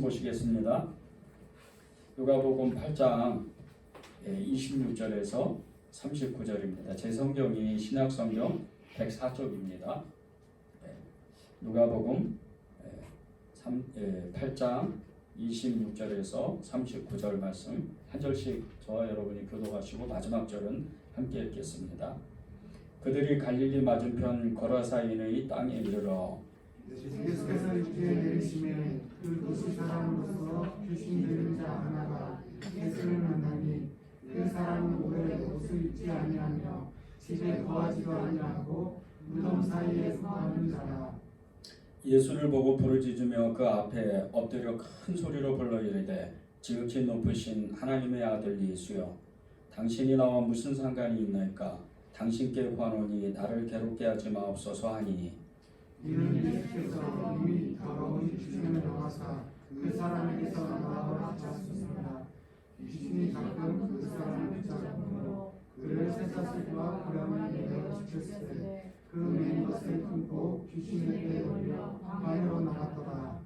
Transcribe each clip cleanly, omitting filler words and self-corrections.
보시겠습니다. 누가복음 8장 26절에서 39절입니다. 제 성경이 신약성경 104쪽입니다. 누가복음 8장 26절에서 39절 말씀 한 절씩 저와 여러분이 교독하시고 마지막 절은 함께 읽겠습니다. 그들이 갈릴리 맞은편 거라사인의 땅에 이르러 예수께서 육지에 내리시매 그 도시 사람으로서 귀신 들린 자 하나가 예수를 만나니 그 사람은 오래 옷을 입지 아니하며 집에 거하지도 아니하고 무덤 사이에 거하는 자라. 예수를 보고 부르짖으며 그 앞에 엎드려 큰 소리로 불러 이르되 지극히 높으신 하나님의 아들 예수여, 당신이 나와 무슨 상관이 있나이까? 당신께 구하노니 나를 괴롭게 하지 마옵소서 하니, 이는 예수께서 이미 더러운 귀신을 나와사 그 사람에게서 나와 쫓았습니다. 귀신이 가끔 그 사람을 붙잡으므로 그를 쇠사슬과 고랑을 내려 지켰으되 그 맨 것을 끊고 귀신에게 올려 방으로 나갔더라.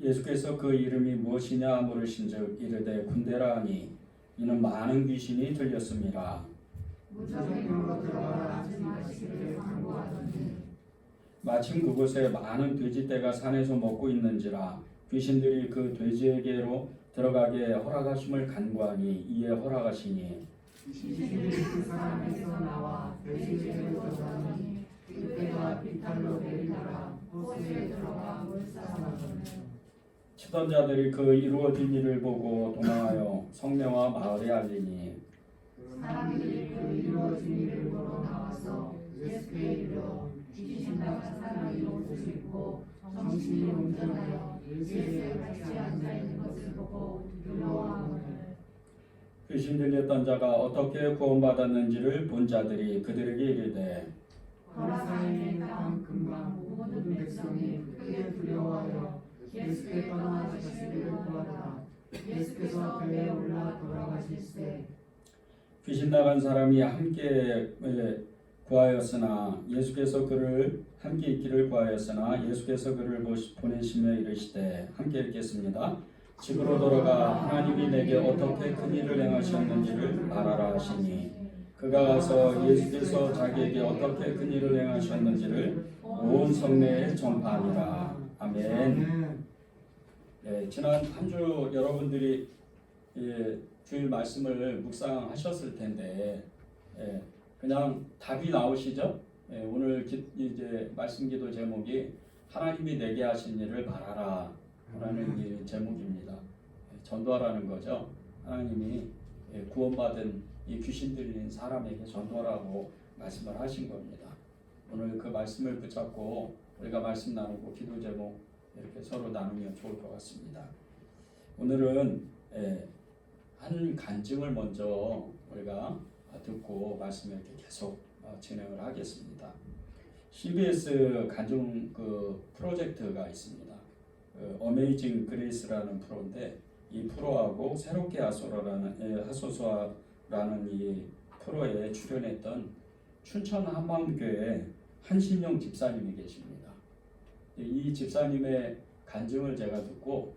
예수께서 그 이름이 무엇이냐 물으신즉 이르되 군대라 하니, 이는 많은 귀신이 들렸습니다. 무전으로 들어가라 하지 마시기를 당부하더니 마침 그곳에 많은 돼지떼가 산에서 먹고 있는지라 귀신들이 그 돼지에게로 들어가게 허락하심을 간구하니 이에 허락하시니, 귀신들이 그 사람에게서 나와 돼지에게로 들어가니 그때가 비탈로 내리다가 호수에 들어가 물싸마더니 치던 자들이 그 이루어진 일을 보고 도망하여 성내와 마을에 알리니, 사람들이 그 이루어진 일을 보러 나와서 예수께 이르러 귀신 나간 사람이 옷을 입고 정신이 온전하여 예수에 같이 앉아 있는 것을 보고 두려워하거늘 귀신 들렸던 자가 어떻게 구원받았는지를 본 자들이 그들에게 이르되 거라사인의 땅 근방 모든 백성이 크게 두려워하여 예수께 떠나가시기를 구하더라. 예수께서 배에 올라 돌아가실세 귀신 나간 사람이 함께 구하였으나 예수께서 그를 함께 있기를 구하였으나 예수께서 그를 보내시며 이르시되, 함께 읽겠습니다. 집으로 돌아가 하나님이 내게 어떻게 큰 일을 행하셨는지를 말하라 하시니, 그가 가서 예수께서 자기에게 어떻게 큰 일을 행하셨는지를 온 성내에 전파하니라. 아멘. 지난 한 주 여러분들이 주일 말씀을 묵상하셨을 텐데 그냥 답이 나오시죠? 오늘 이제 말씀 기도 제목이 하나님이 내게 하신 일을 말하라 라는 이 제목입니다. 전도하라는 거죠. 하나님이 구원받은 이 귀신 들린 사람에게 전도하라고 말씀을 하신 겁니다. 오늘 그 말씀을 붙잡고 우리가 말씀 나누고 기도 제목 이렇게 서로 나누면 좋을 것 같습니다. 오늘은 한 간증을 먼저 우리가 듣고 말씀을 이렇게 계속 진행을 하겠습니다. CBS 간증 프로젝트가 있습니다. 어메이징 그레이스라는 프로인데 이 프로하고 새롭게 하소서라는 이 프로에 출연했던 춘천 한마음교회 한신영 집사님이 계십니다. 이 집사님의 간증을 제가 듣고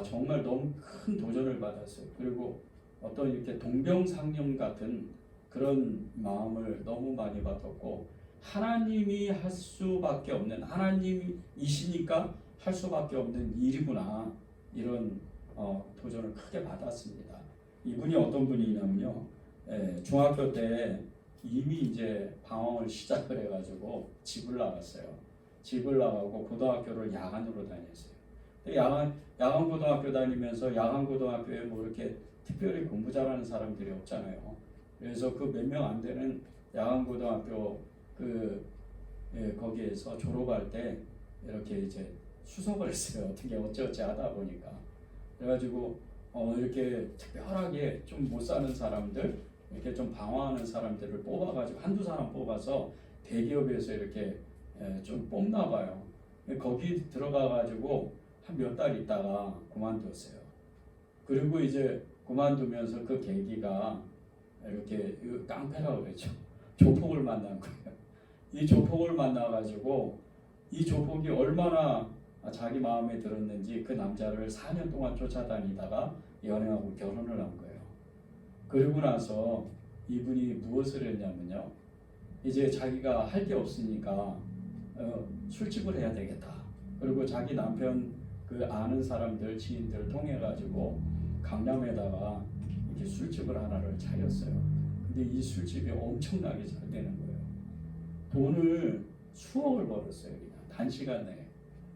정말 너무 큰 도전을 받았어요. 그리고 어떤 이렇게 동병상련 같은 그런 마음을 너무 많이 받았고, 하나님이 할 수밖에 없는, 하나님이시니까 할 수밖에 없는 일이구나, 이런 도전을 크게 받았습니다. 이분이 어떤 분이냐면요, 중학교 때 이미 이제 방황을 시작을 해가지고 집을 나갔어요. 집을 나가고 고등학교를 야간으로 다녔어요. 야간 고등학교 다니면서 야간 고등학교에 뭐 이렇게 특별히 공부 잘하는 사람들이 없잖아요. 그래서 그 몇 명 안 되는 야간 고등학교 거기에서 졸업할 때 이렇게 이제 수석을 했어요. 어떻게 어찌어찌 하다 보니까. 그래가지고 이렇게 특별하게 좀 못 사는 사람들, 이렇게 좀 방황하는 사람들을 뽑아가지고 한두 사람 뽑아서 대기업에서 이렇게 좀 뽑나 봐요. 거기 들어가가지고 한 몇 달 있다가 그만뒀어요. 그리고 이제 그만두면서 그 계기가 이렇게 깡패라고 그랬죠. 조폭을 만난 거예요. 이 조폭을 만나가지고 이 조폭이 얼마나 자기 마음에 들었는지 그 남자를 4년 동안 쫓아다니다가 연애하고 결혼을 한 거예요. 그러고 나서 이분이 무엇을 했냐면요. 이제 자기가 할 게 없으니까 술집을 해야 되겠다. 그리고 자기 남편 그 아는 사람들 지인들 통해 가지고 강남에다가 이렇게 술집을 하나를 차렸어요. 근데 이 술집이 엄청나게 잘 되는 거예요. 돈을 수억을 벌었어요. 그냥 단시간 내에.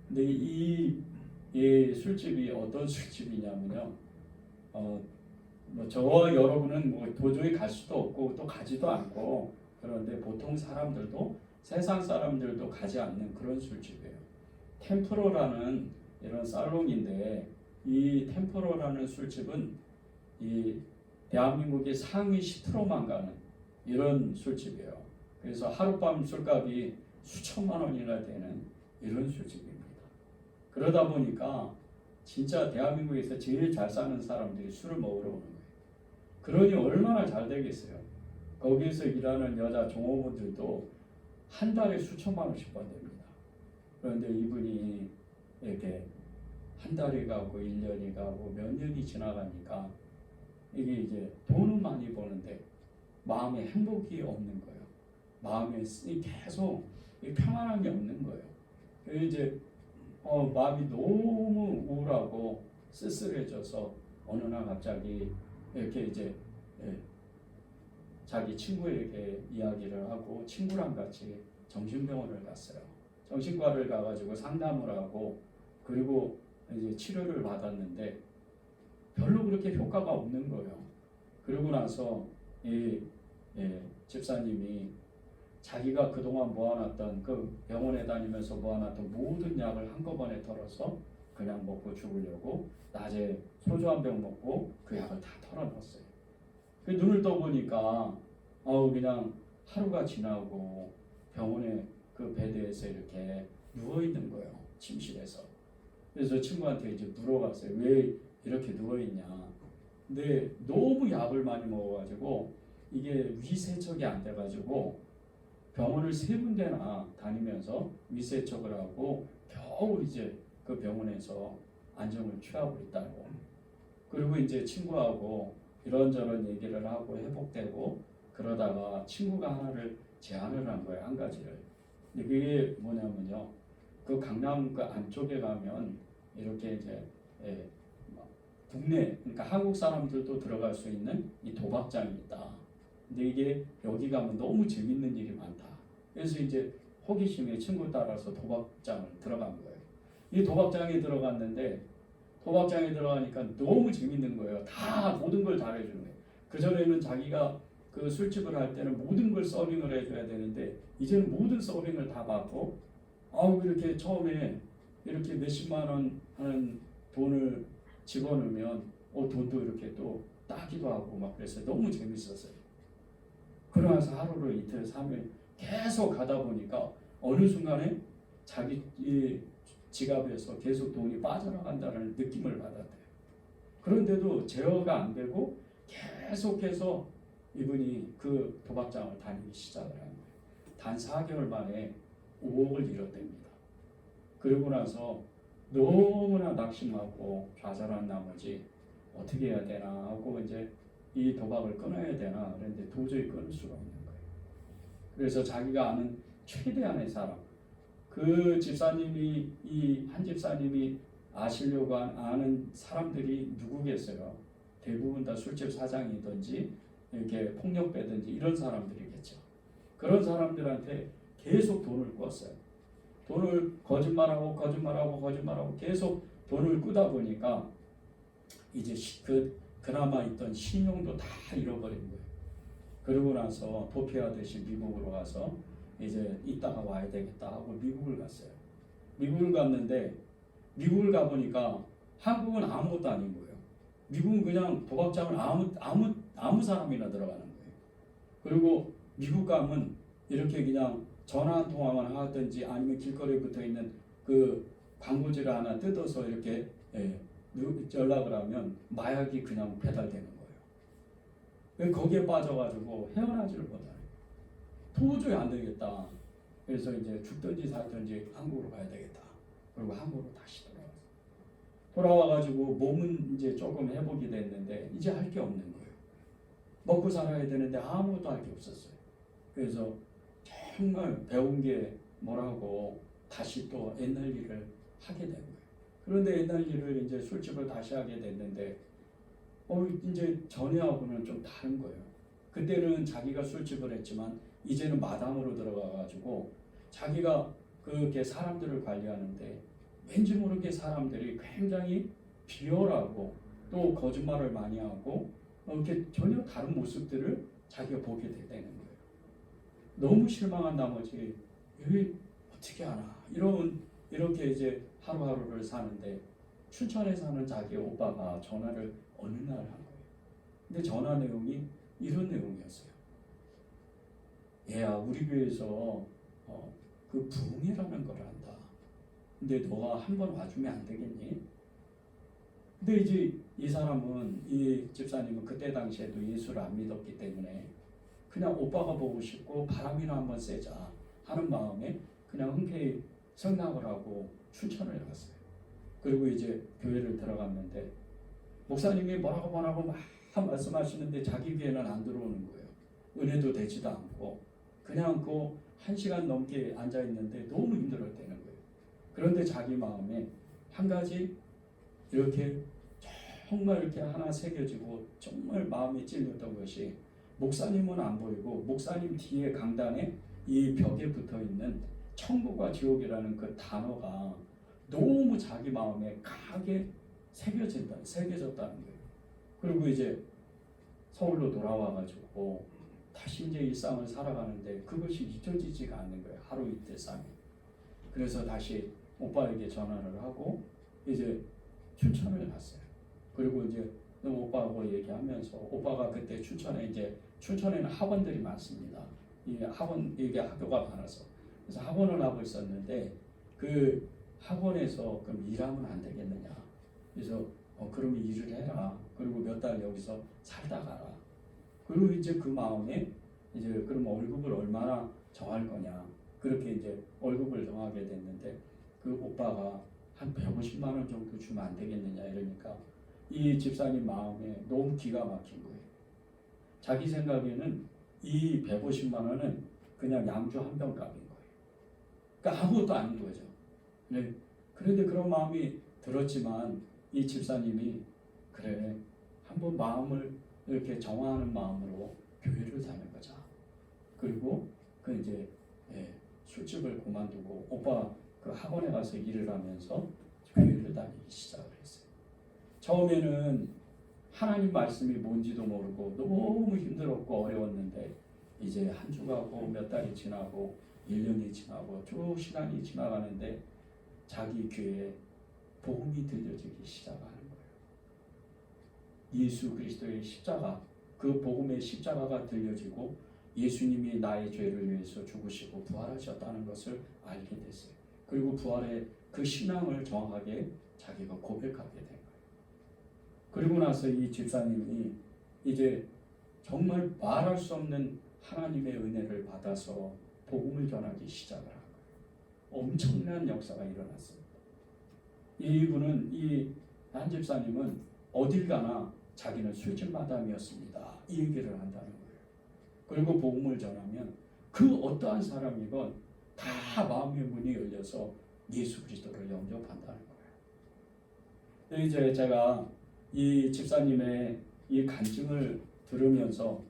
근데 이 술집이 어떤 술집이냐면요. 뭐 저와 여러분은 뭐 도저히 갈 수도 없고 또 가지도 않고 그런데 보통 사람들도 세상 사람들도 가지 않는 그런 술집이에요. 템프로라는 이런 살롱인데 이 템프로라는 술집은 이 대한민국의 상위 10%만 가는 이런 술집이에요. 그래서 하룻밤 술값이 수천만 원이나 되는 이런 술집입니다. 그러다 보니까 진짜 대한민국에서 제일 잘 사는 사람들이 술을 먹으러 오는 거예요. 그러니 얼마나 잘 되겠어요. 거기에서 일하는 여자 종업원들도 한 달에 수천만 원씩 번답니다. 그런데 이분이 이렇게 한 달이 가고 1년이 가고 몇 년이 지나가니까 이게 이제 돈은 많이 버는데 마음에 행복이 없는 거예요. 마음에 계속 평안함이 없는 거예요. 이제 마음이 너무 우울하고 쓸쓸해져서 어느 날 갑자기 이렇게 이제 자기 친구에게 이야기를 하고 친구랑 같이 정신병원을 갔어요. 정신과를 가가지고 상담을 하고 그리고 이제 치료를 받았는데 별로 그렇게 효과가 없는 거예요. 그러고 나서 이 집사님이 자기가 그동안 모아놨던 그 병원에 다니면서 모아놨던 모든 약을 한꺼번에 털어서 그냥 먹고 죽으려고 낮에 소주 한 병 먹고 그 약을 다 털어놨어요. 그 눈을 떠보니까 그냥 하루가 지나고 병원에 그 베드에서 이렇게 누워 있는 거예요. 침실에서. 그래서 친구한테 이제 물어봤어요. 왜 이렇게 누워 있냐? 근데 너무 약을 많이 먹어가지고 이게 위세척이 안 돼가지고 병원을 3군데나 다니면서 위세척을 하고 겨우 이제 그 병원에서 안정을 취하고 있다고. 그리고 이제 친구하고 이런저런 얘기를 하고 회복되고 그러다가 친구가 하나를 제안을 한 거예요. 한 가지를. 근데 그게 뭐냐면요. 그 강남 그 안쪽에 가면 이렇게 이제 국내 그러니까 한국 사람들도 들어갈 수 있는 이 도박장이 있다. 근데 이게 여기 가면 너무 재밌는 일이 많다. 그래서 이제 호기심에 친구 따라서 도박장을 들어간 거예요. 이 도박장에 들어갔는데 도박장에 들어가니까 너무 재밌는 거예요. 다 모든 걸 잘해주는 거예요. 그전에는 자기가 그 술집을 할 때는 모든 걸 서빙을 해줘야 되는데 이제는 모든 서빙을 다 받고 이렇게 처음에 이렇게 몇십만 원 하는 돈을 집어넣으면 돈도 이렇게 또 따기도 하고 막 그래서 너무 재밌었어요. 그러면서 하루를 이틀 3일 계속 가다 보니까 어느 순간에 자기 이 지갑에서 계속 돈이 빠져나간다는 느낌을 받았대요. 그런데도 제어가 안 되고 계속해서 이분이 그 도박장을 다니기 시작을 한 거예요. 단 4개월 만에 5억을 잃었답니다. 그러고 나서 너무나 낙심하고 좌절한 나머지 어떻게 해야 되나 하고 이제 이 도박을 끊어야 되나 그런데 도저히 끊을 수가 없는 거예요. 그래서 자기가 아는 최대한의 사람, 그 집사님이 이 한 집사님이 아시려고 아는 사람들이 누구겠어요? 대부분 다 술집 사장이든지 이렇게 폭력배든지 이런 사람들이겠죠. 그런 사람들한테 계속 돈을 꿨어요. 돈을 거짓말하고 계속 돈을 꾸다 보니까 이제 그나마 있던 신용도 다 잃어버린 거예요. 그러고 나서 도피하듯이 미국으로 가서 이제 이따가 와야 되겠다 하고 미국을 갔어요. 미국을 갔는데 미국을 가보니까 한국은 아무것도 아닌 거예요. 미국은 그냥 도박장을 아무 사람이나 들어가는 거예요. 그리고 미국 가면 이렇게 그냥 전화 한 통화만 하든지 아니면 길거리에 붙어 있는 그 광고지를 하나 뜯어서 이렇게 연락을 하면 마약이 그냥 배달되는 거예요. 거기에 빠져가지고 헤어나지를 못하는 도저히 안 되겠다. 그래서 이제 죽든지 살든지 한국으로 가야 되겠다. 그리고 한국으로 다시 돌아와가지고 몸은 이제 조금 회복이 됐는데 이제 할 게 없는 거예요. 먹고 살아야 되는데 아무것도 할 게 없었어요. 그래서 정말 배운 게 뭐라고 다시 또 옛날 일을 하게 된 거예요. 그런데 옛날 일을 이제 술집을 다시 하게 됐는데 이제 전에하고는 좀 다른 거예요. 그때는 자기가 술집을 했지만 이제는 마담으로 들어가가지고 자기가 그렇게 사람들을 관리하는데 왠지 모르게 사람들이 굉장히 비열하고 또 거짓말을 많이 하고 이렇게 전혀 다른 모습들을 자기가 보게 되는 거예요. 너무 실망한 나머지 여기 어떻게 하나 이렇게 이제 하루하루를 사는데 춘천에 사는 자기 오빠가 전화를 어느 날 한 거예요. 근데 전화 내용이 이런 내용이었어요. 얘야, 우리 교회에서 그 부흥회라는 걸 한다. 근데 너가 한번 와주면 안 되겠니? 근데 이제 이 사람은, 이 집사님은 그때 당시에도 예수를 안 믿었기 때문에 그냥 오빠가 보고 싶고 바람이나 한번 쐬자 하는 마음에 그냥 흔쾌히 승낙을 하고 춘천을 갔어요. 그리고 이제 교회를 들어갔는데 목사님이 뭐라고 막 말씀하시는데 자기 귀에는 안 들어오는 거예요. 은혜도 되지도 않고 그냥 그 1시간 넘게 앉아 있는데 너무 힘들었다는 거예요. 그런데 자기 마음에 한 가지 이렇게 정말 이렇게 하나 새겨지고 정말 마음이 찔렸던 것이, 목사님은 안 보이고 목사님 뒤에 강단에 이 벽에 붙어 있는 천국과 지옥이라는 그 단어가 너무 자기 마음에 강하게 새겨졌다는 거예요. 그리고 이제 서울로 돌아와가지고 다시 이제 일상을 살아가는데 그것이 잊혀지지가 않는 거예요. 하루 이틀 3일. 그래서 다시 오빠에게 전화를 하고 이제 춘천을 갔어요. 그리고 이제 오빠하고 얘기하면서, 오빠가 그때 춘천에는 학원들이 많습니다. 이 이게 학교가 많아서 그래서 학원을 하고 있었는데 그 학원에서 그럼 일하면 안 되겠느냐. 그래서 그러면 일을 해라. 그리고 몇 달 여기서 살다 가라. 그리고 이제 그 마음에 이제 그럼 월급을 얼마나 정할 거냐. 그렇게 이제 월급을 정하게 됐는데 그 오빠가 한 150만 원 정도 주면 안 되겠느냐 이러니까 이 집사님 마음에 너무 기가 막힌 거예요. 자기 생각에는 이 150만 원은 그냥 양주 한 병 값인 거예요. 그러니까 아무것도 아닌 거죠. 네. 그런데 그런 마음이 들었지만 이 집사님이 그래, 한번 마음을 이렇게 정화하는 마음으로 교회를 다녀보자. 그리고 그 이제 술집을 그만두고 오빠 그 학원에 가서 일을 하면서 교회를 다니기 시작을 했어요. 처음에는 하나님 말씀이 뭔지도 모르고 너무 힘들었고 어려웠는데 이제 한 주 가고 몇 달이 지나고 1년이 지나고 쭉 시간이 지나가는데 자기 귀에 복음이 들려지기 시작하는 거예요. 예수 그리스도의 십자가, 그 복음의 십자가가 들려지고 예수님이 나의 죄를 위해서 죽으시고 부활하셨다는 것을 알게 됐어요. 그리고 부활의 그 신앙을 정확하게 자기가 고백하게 된 거예요. 그리고 나서 이 집사님이 이제 정말 말할 수 없는 하나님의 은혜를 받아서 복음을 전하기 시작을 한 거예요. 엄청난 역사가 일어났습니다. 이분은, 이 한 집사님은 어딜 가나 자기는 술집 마담이었습니다. 이 얘기를 한다는 거예요. 그리고 복음을 전하면 그 어떠한 사람이건 다 마음의 문이 열려서 예수 그리스도를 영접한다는 거예요. 이제 제가 이 집사님의 이 간증을 들으면서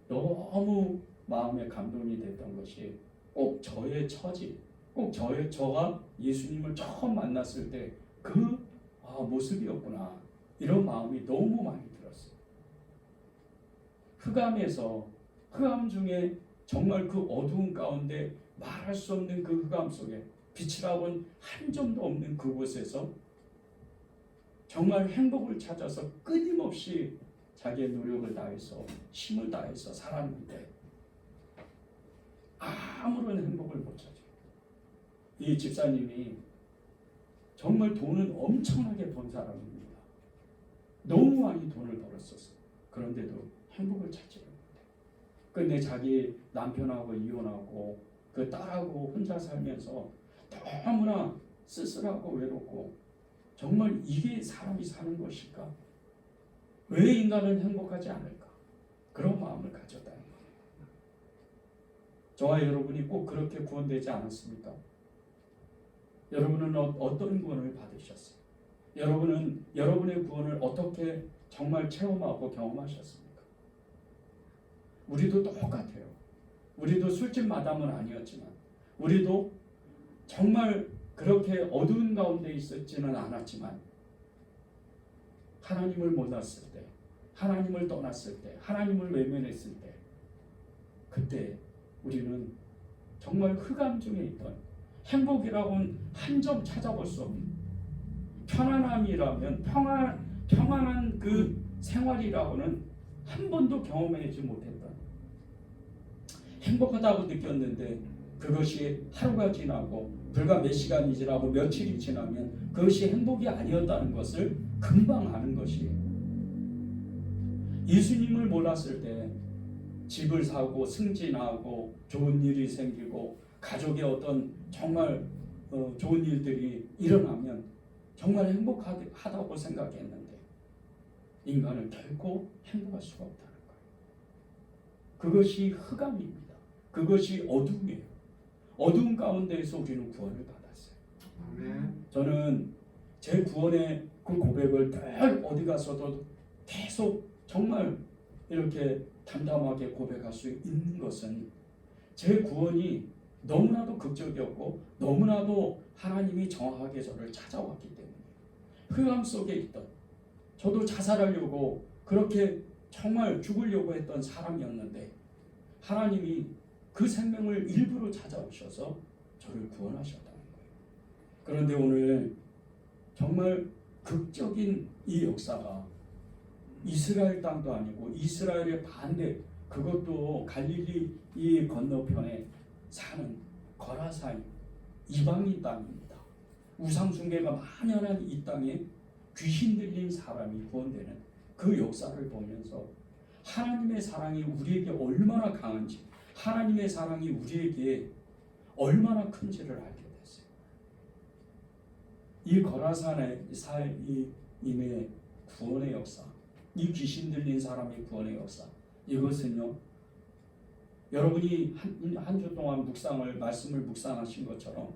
너무 마음에 감동이 됐던 것이, 꼭 저의 처지, 꼭 저가 예수님을 처음 만났을 때 그 모습이었구나, 이런 마음이 너무 많이 들었어요. 흑암 중에 정말 그 어두운 가운데 말할 수 없는 그 흑암 속에 빛이라고는 한 점도 없는 그곳에서 정말 행복을 찾아서 끊임없이 자기의 노력을 다해서 힘을 다해서 살았는데 아무런 행복을 못 찾아요. 이 집사님이 정말 돈은 엄청나게 번 사람입니다. 너무 많이 돈을 벌었었어요. 그런데도 행복을 찾지 못해요. 근데 자기 남편하고 이혼하고 그 딸하고 혼자 살면서 너무나 쓸쓸하고 외롭고 정말 이게 사람이 사는 것일까? 왜 인간은 행복하지 않을까? 그런 마음을 가졌다는 거예요. 저와 여러분이 꼭 그렇게 구원되지 않았습니까? 여러분은 어떤 구원을 받으셨어요? 여러분은 여러분의 구원을 어떻게 정말 체험하고 경험하셨습니까? 우리도 똑같아요. 우리도 술집 마담은 아니었지만 우리도 정말 그렇게 어두운 가운데 있었지는 않았지만 하나님을 몰랐을 때, 하나님을 떠났을 때, 하나님을 외면했을 때 그때 우리는 정말 흑암 중에 있던 행복이라고는 한 점 찾아볼 수 없는 편안함이라면 평안한 그 생활이라고는 한 번도 경험하지 못했던 행복하다고 느꼈는데 그것이 하루가 지나고 불과 몇 시간이 지나고 며칠이 지나면 그것이 행복이 아니었다는 것을 금방 아는 것이에요. 예수님을 몰랐을 때 집을 사고 승진하고 좋은 일이 생기고 가족의 어떤 정말 좋은 일들이 일어나면 정말 행복하다고 생각했는데 인간은 결코 행복할 수가 없다는 거예요. 그것이 흑암입니다. 그것이 어둠이에요. 어두운 가운데에서 우리는 구원을 받았어요. 아멘. 저는 제 구원의 그 고백을 늘 어디 가서도 계속 정말 이렇게 담담하게 고백할 수 있는 것은 제 구원이 너무나도 극적이었고 너무나도 하나님이 정확하게 저를 찾아왔기 때문에 흑암 속에 있던 저도 자살하려고 그렇게 정말 죽으려고 했던 사람이었는데 하나님이 그 생명을 일부러 찾아오셔서 저를 구원하셨다는 거예요. 그런데 오늘 정말 극적인 이 역사가 이스라엘 땅도 아니고 이스라엘의 반대 그것도 갈릴리 이 건너편에 사는 거라사인 이방인 땅입니다. 우상 숭배가 만연한 이 땅에 귀신 들린 사람이 구원되는 그 역사를 보면서 하나님의 사랑이 우리에게 얼마나 강한지 하나님의 사랑이 우리에게 얼마나 큰지를 알게 됐어요. 이 거라사인의 사인의 구원의 역사, 이 귀신 들린 사람의 구원의 역사, 이것은요 여러분이 한 주 동안 말씀을 묵상하신 것처럼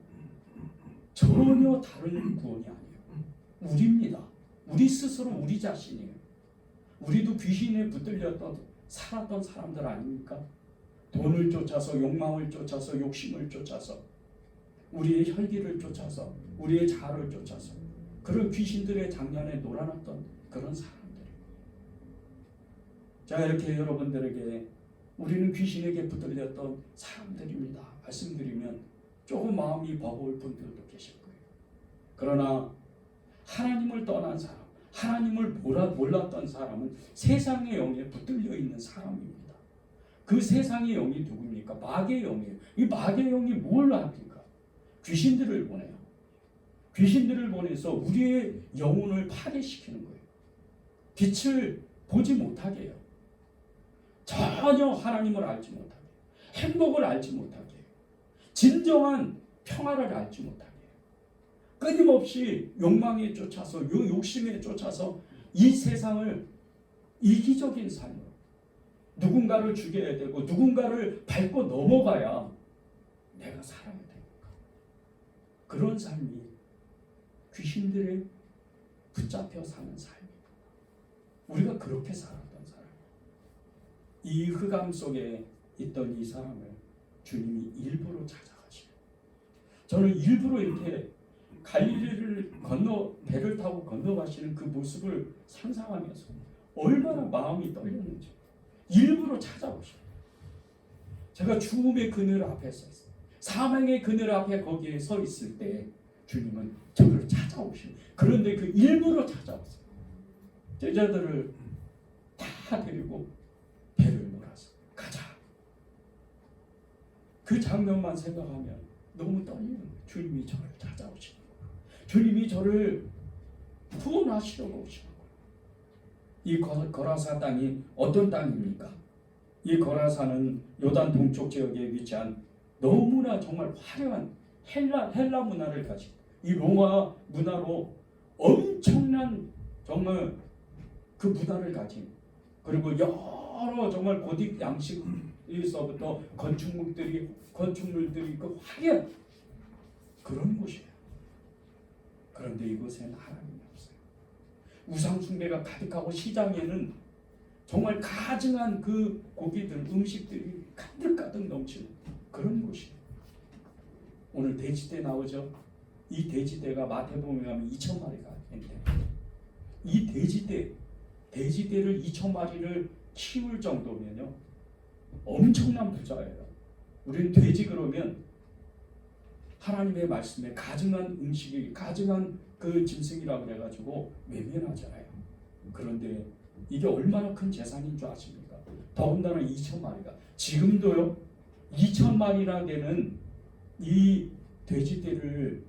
전혀 다른 구원이 아니에요. 우리입니다. 우리 스스로 우리 자신이에요. 우리도 귀신에 붙들렸던 살았던 사람들 아닙니까? 돈을 쫓아서 욕망을 쫓아서 욕심을 쫓아서 우리의 혈기를 쫓아서 우리의 자아를 쫓아서 그런 귀신들의 장난에 놀아났던 그런 사람들이에요. 제가 이렇게 여러분들에게 우리는 귀신에게 붙들렸던 사람들입니다 말씀드리면 조금 마음이 버거울 분들도 계실 거예요. 그러나 하나님을 떠난 사람, 하나님을 몰랐던 사람은 세상의 영에 붙들려 있는 사람입니다. 그 세상의 영이 누굽니까? 마귀의 영이에요. 이 마귀의 영이 뭘 합니까? 귀신들을 보내요. 귀신들을 보내서 우리의 영혼을 파괴시키는 거예요. 빛을 보지 못하게 해요. 전혀 하나님을 알지 못하게 해요. 행복을 알지 못하게 해요. 진정한 평화를 알지 못하게 해요. 끊임없이 욕망에 쫓아서 욕심에 쫓아서 이 세상을 이기적인 삶으로 누군가를 죽여야 되고 누군가를 밟고 넘어가야 내가 살아야 되니까 그런 삶이 귀신들에 붙잡혀 사는 삶이에요. 우리가 그렇게 살았던 사람, 이 흑암 속에 있던 이 사람을 주님이 일부러 찾아가시고 저는 일부러 이렇게 갈릴리를 배를 타고 건너가시는 그 모습을 상상하면서 얼마나 마음이 떨렸는지 일부러 찾아오셔요. 제가 죽음의 그늘 앞에 서 있어요. 사망의 그늘 앞에 거기에 서 있을 때 주님은 저를 찾아오시는 그런데 그 일부러 찾아왔어요. 제자들을 다 데리고 배를 몰아서 가자. 그 장면만 생각하면 너무 떨리는 거예요. 주님이 저를 찾아오시는 거예요. 주님이 저를 구원하시려고 오시는 거예요. 이 거라사 땅이 어떤 땅입니까? 이 거라사는 요단 동쪽 지역에 위치한 너무나 정말 화려한 헬라 문화를 가진 이 로마 문화로 엄청난 정말 그 문화를 가진, 그리고 여러 정말 고딕 양식에서부터 건축물들이 그 화려한 그런 곳이에요. 그런데 이곳에는 하나님이 없어요. 우상 숭배가 가득하고 시장에는 정말 가증한 그 고기들, 음식들이 가득가득 넘치는 그런 곳이에요. 오늘 돼지떼 나오죠? 이 돼지떼가 마태복음에 가면 2,000마리가 있는데, 이 돼지떼를 2,000마리를 키울 정도면요 엄청난 부자예요. 우리는 돼지 그러면 하나님의 말씀에 가증한 음식이, 가증한 그 짐승이라고 그래가지고 외면하잖아요. 그런데 이게 얼마나 큰 재산인 줄 아십니까? 더군다나 2,000마리가 지금도요 2,000마리나 되는 이 돼지떼를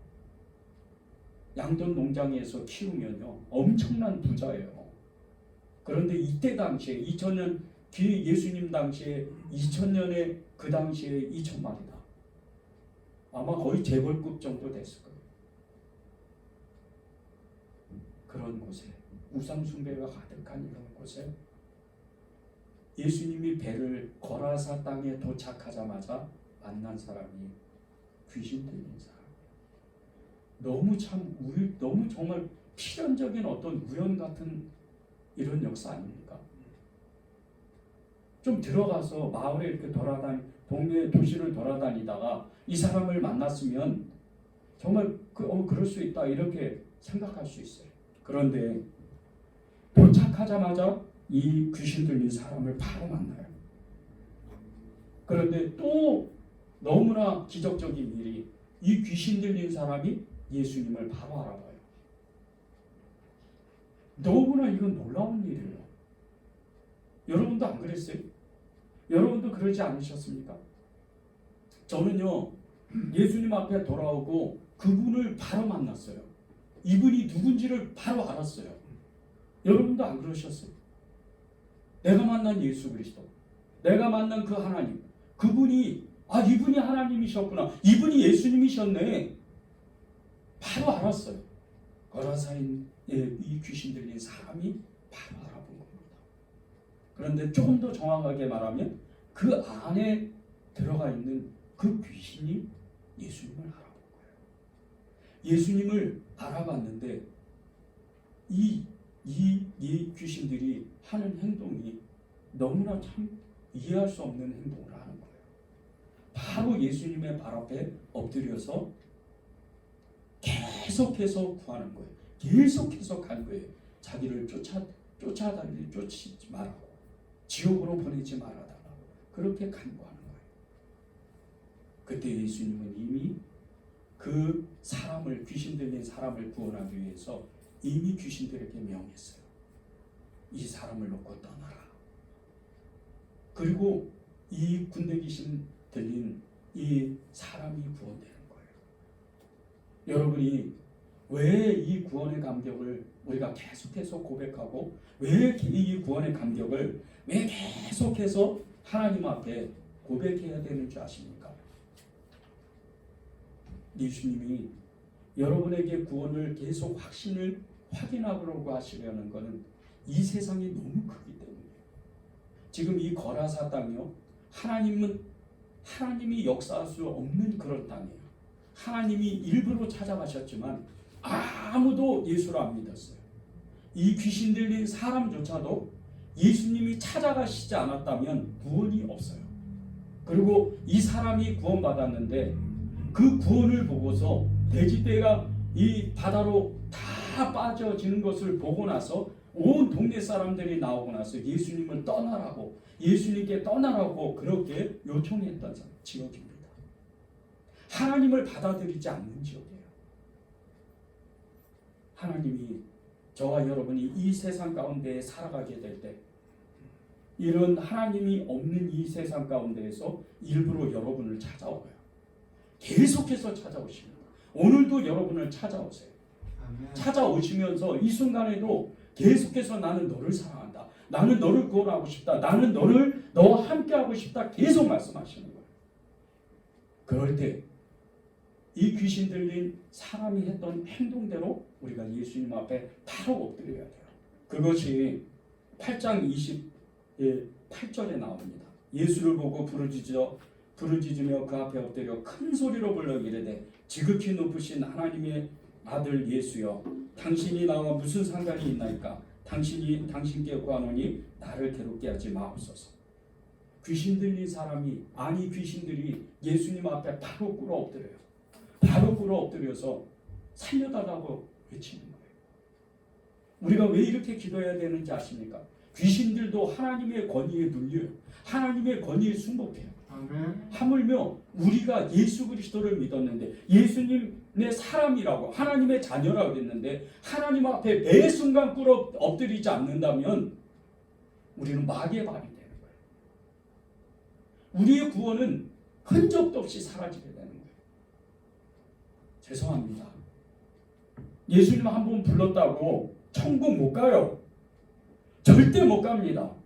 양돈 농장에서 키우면요 엄청난 부자예요. 그런데 이때 당시에 2000년 예수님 당시에 2000년에 그 당시에 2,000마리다. 아마 거의 재벌급 정도 됐을 거예요. 그런 곳에 우상 숭배가 가득한 이런 곳에 예수님이 배를 거라사 땅에 도착하자마자 만난 사람이 귀신 들린 사람. 너무 정말 필연적인 어떤 우연 같은 이런 역사 아닙니까? 좀 들어가서 마을에 이렇게 동네 도시를 돌아다니다가 이 사람을 만났으면 정말 그럴 수 있다 이렇게 생각할 수 있어요. 그런데 도착하자마자 이 귀신 들린 사람을 바로 만나요. 그런데 또 너무나 기적적인 일이, 이 귀신 들린 사람이 예수님을 바로 알아봐요. 너무나 이건 놀라운 일이에요. 여러분도 안 그랬어요? 여러분도 그러지 않으셨습니까? 저는요 예수님 앞에 돌아오고 그분을 바로 만났어요. 이분이 누군지를 바로 알았어요. 여러분도 안 그러셨어요? 내가 만난 예수 그리스도, 내가 만난 그 하나님, 그분이 이분이 하나님이셨구나, 이분이 예수님이셨네, 바로 알았어요. 거라사인 이 귀신 들린 사람이 바로 알아본 겁니다. 그런데 조금 더 정확하게 말하면 그 안에 들어가 있는 그 귀신이 예수님을 알아본 거예요. 예수님을 알아봤는데 이 귀신들이 하는 행동이 너무나 참 이해할 수 없는 행동을 하는 거예요. 바로 예수님의 발 앞에 엎드려서 계속해서 구하는 거예요. 계속해서 간 거예요. 자기를 쫓지 말라고, 지옥으로 보내지 말아달라고 그렇게 간구하는 거예요. 그때 예수님은 이미 그 사람을, 귀신 들린 사람을 구원하기 위해서 이미 귀신들에게 명했어요. 이 사람을 놓고 떠나라. 그리고 이 군대 귀신 들린 이 사람이 구원되는 거예요. 여러분이 왜 이 구원의 감격을 우리가 계속해서 고백하고, 왜 이 구원의 감격을 왜 계속해서 하나님 앞에 고백해야 되는 줄 아십니까? 예수님이 여러분에게 구원을 계속 확인하려고 하시려는 것은 이 세상이 너무 크기 때문이에요. 지금 이 거라사 땅이요, 하나님이 역사할 수 없는 그런 땅이에요. 하나님이 일부러 찾아가셨지만 아무도 예수를 안 믿었어요. 이 귀신 들린 사람조차도 예수님이 찾아가시지 않았다면 구원이 없어요. 그리고 이 사람이 구원받았는데 그 구원을 보고서 돼지떼가 이 바다로 다 빠져지는 것을 보고 나서 온 동네 사람들이 나오고 나서 예수님을 떠나라고, 예수님께 떠나라고 그렇게 요청했던 지역입니다. 하나님을 받아들이지 않는 지역이에요. 하나님이 저와 여러분이 이 세상 가운데 살아가게 될 때, 이런 하나님이 없는 이 세상 가운데에서 일부러 여러분을 찾아와요. 계속해서 찾아오십니다. 오늘도 여러분을 찾아오세요. 아멘. 찾아오시면서 이 순간에도 계속해서 나는 너를 사랑한다, 나는 너를 구원하고 싶다, 나는 너와 함께하고 싶다 계속 말씀하시는 거예요. 그럴 때 이 귀신 들린 사람이 했던 행동대로 우리가 예수님 앞에 바로 엎드려야 돼요. 그것이 8장 28절에 나옵니다. 예수를 보고 부르짖으며 그 앞에 엎드려 큰 소리로 불러 이르되 지극히 높으신 하나님의 아들 예수여, 당신이 나와 무슨 상관이 있나이까? 당신께 구하노니 나를 괴롭게 하지 마옵소서. 귀신 들린 사람이, 아니 귀신들이 예수님 앞에 바로 꿇어 엎드려요. 바로 꿇어 엎드려서 살려달라고 외치는 거예요. 우리가 왜 이렇게 기도해야 되는지 아십니까? 귀신들도 하나님의 권위에 눌려요. 하나님의 권위에 순복해요. 아멘. 하물며 우리가 예수 그리스도를 믿었는데, 예수님의 사람이라고, 하나님의 자녀라고 했는데 하나님 앞에 매 순간 꿇어 엎드리지 않는다면 우리는 마귀의 발이 되는 거예요. 우리의 구원은 흔적도 없이 사라지게 되는 거예요. 죄송합니다. 예수님 한 번 불렀다고 천국 못 가요. 절대 못 갑니다.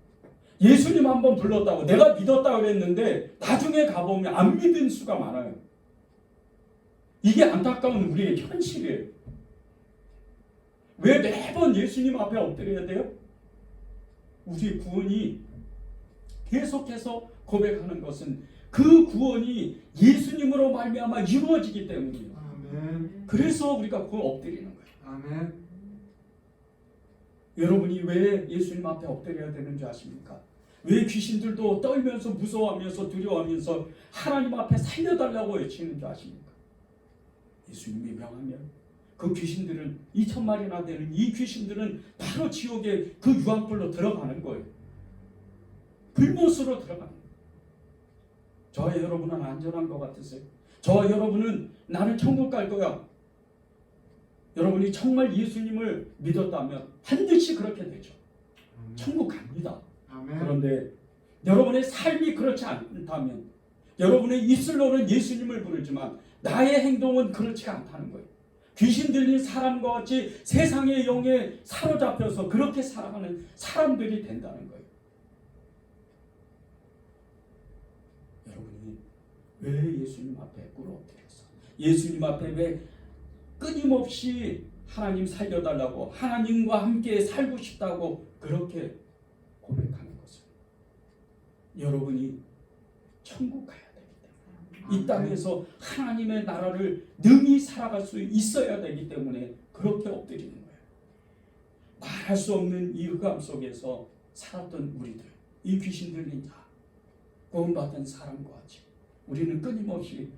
예수님 한 번 불렀다고, 내가 믿었다고 그랬는데 나중에 가보면 안 믿은 수가 많아요. 이게 안타까운 우리의 현실이에요. 왜 매번 예수님 앞에 엎드려야 돼요? 우리의 구원이 계속해서 고백하는 것은 그 구원이 예수님으로 말미암아 이루어지기 때문이에요. 아멘. 그래서 우리가 그 엎드리는 거예요. 아멘. 여러분이 왜 예수님 앞에 엎드려야 되는지 아십니까? 왜 귀신들도 떨면서 무서워하면서 두려워하면서 하나님 앞에 살려달라고 외치는 줄 아십니까? 예수님이 명하면 그 귀신들은 2,000마리나 되는 이 귀신들은 바로 지옥의 그 유황불로 들어가는 거예요. 불못으로 들어가는 거예요. 저와 여러분은 안전한 것 같으세요? 저와 여러분은 나는 천국 갈 거야. 여러분이 정말 예수님을 믿었다면 반드시 그렇게 되죠. 천국 갑니다. 아멘. 그런데 여러분의 삶이 그렇지 않다면, 여러분의 입술로는 예수님을 부르지만 나의 행동은 그렇지가 않다는 거예요. 귀신 들린 사람과 같이 세상의 영에 사로잡혀서 그렇게 살아가는 사람들이 된다는 거예요. 여러분이 왜 예수님 앞에 꿇어 엎드려서, 예수님 앞에 왜 끊임없이 하나님 살려달라고, 하나님과 함께 살고 싶다고 그렇게 고백하는 것은, 여러분이 천국 가야 되기 때문에, 이 땅에서 하나님의 나라를 능히 살아갈 수 있어야 되기 때문에 그렇게 엎드리는 거예요. 말할 수 없는 이 흑암 속에서 살았던 우리들, 이 귀신 들린 자, 구원받은 사람과 같이 우리는 끊임없이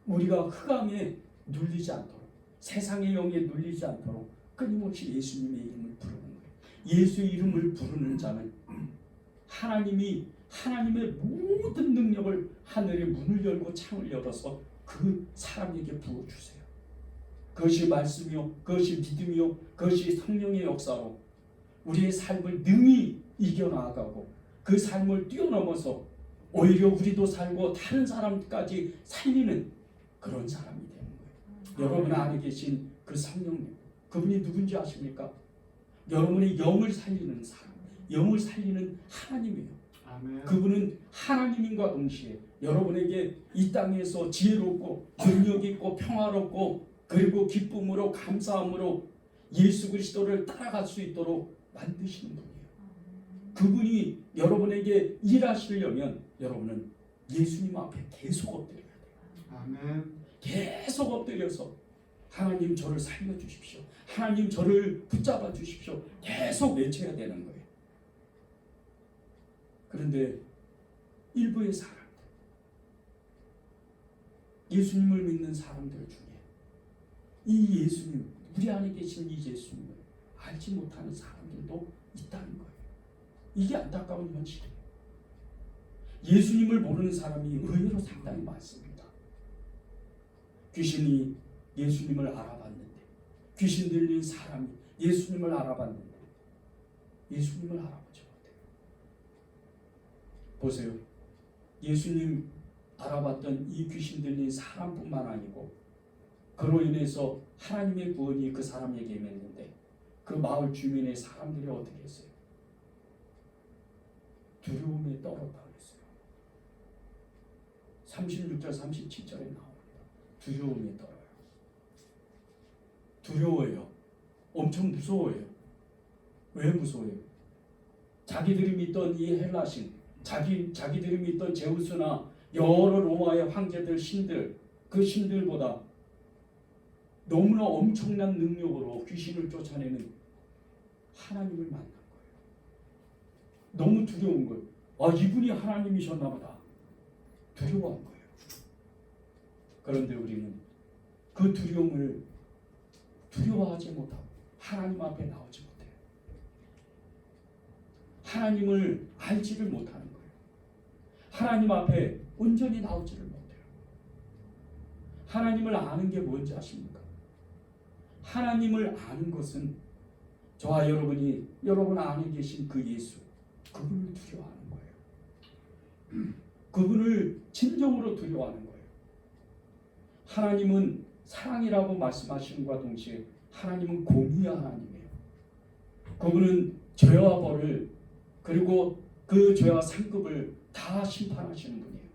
우리가 흑암에 눌리지 않도록, 세상의 영에 눌리지 않도록 끊임없이 예수님의 이름을 부르는 거예요. 예수의 이름을 부르는 자는 하나님의 모든 능력을, 하늘의 문을 열고 창을 열어서 그 사람에게 부어주세요. 그것이 말씀이요, 그것이 믿음이요, 그것이 성령의 역사로 우리의 삶을 능히 이겨나가고 그 삶을 뛰어넘어서 오히려 우리도 살고 다른 사람까지 살리는 그런 사람이 되는 거예요. 여러분 안에 계신 그 성령님, 그분이 누군지 아십니까? 여러분의 영을 살리는 사람, 영을 살리는 하나님이에요. 아멘. 그분은 하나님인과 동시에 여러분에게 이 땅에서 지혜롭고 능력 있고 평화롭고 그리고 기쁨으로 감사함으로 예수 그리스도를 따라갈 수 있도록 만드시는 분이에요. 그분이 여러분에게 일하시려면 여러분은 예수님 앞에 계속 엎드려야 돼요. 아멘. 계속 엎드려서 하나님 저를 살려주십시오, 하나님 저를 붙잡아 주십시오, 계속 외쳐야 되는 거예요. 그런데 일부의 사람들, 예수님을 믿는 사람들 중에 이 예수님, 우리 안에 계신 이 예수님을 알지 못하는 사람들도 있다는 거예요. 이게 안타까운 현실이에요. 예수님을 모르는 사람이 의외로 상당히 많습니다. 귀신이 예수님을 알아봤는데, 귀신 들린 사람이 예수님을 알아봤는데 예수님을 알아보지 못해요. 보세요. 예수님 알아봤던 이 귀신 들린 사람뿐만 아니고 그로 인해서 하나님의 구원이 그 사람에게 임했는데 그 마을 주민의 사람들이 어떻게 했어요? 두려움에 떨었다 그랬어요. 36절 37절에 나옵니다. 두려움에 떨어요. 두려워해요. 엄청 무서워해요. 왜 무서워해요? 자기들이 믿던 이 헬라신, 자기들이 믿던 제우스나 여러 로마의 황제들, 신들, 그 신들보다 너무나 엄청난 능력으로 귀신을 쫓아내는 하나님을 만난 거예요. 너무 두려운 거예요. 아, 이분이 하나님이셨나 보다. 두려워한 거예요. 그런데 우리는 그 두려움을 두려워하지 못하고 하나님 앞에 나오지 못해요. 하나님을 알지를 못하는 거예요. 하나님 앞에 온전히 나오지를 못해요. 하나님을 아는 게 뭔지 아십니까? 하나님을 아는 것은 저와 여러분 안에 계신 그 예수, 그분을 두려워하는 거예요. 그분을 진정으로 두려워하는 거예요. 하나님은 사랑이라고 말씀하시는과 동시에 하나님은 공의의 하나님이에요. 그분은 죄와 벌을 그리고 그 죄와 상급을 다 심판하시는 분이에요.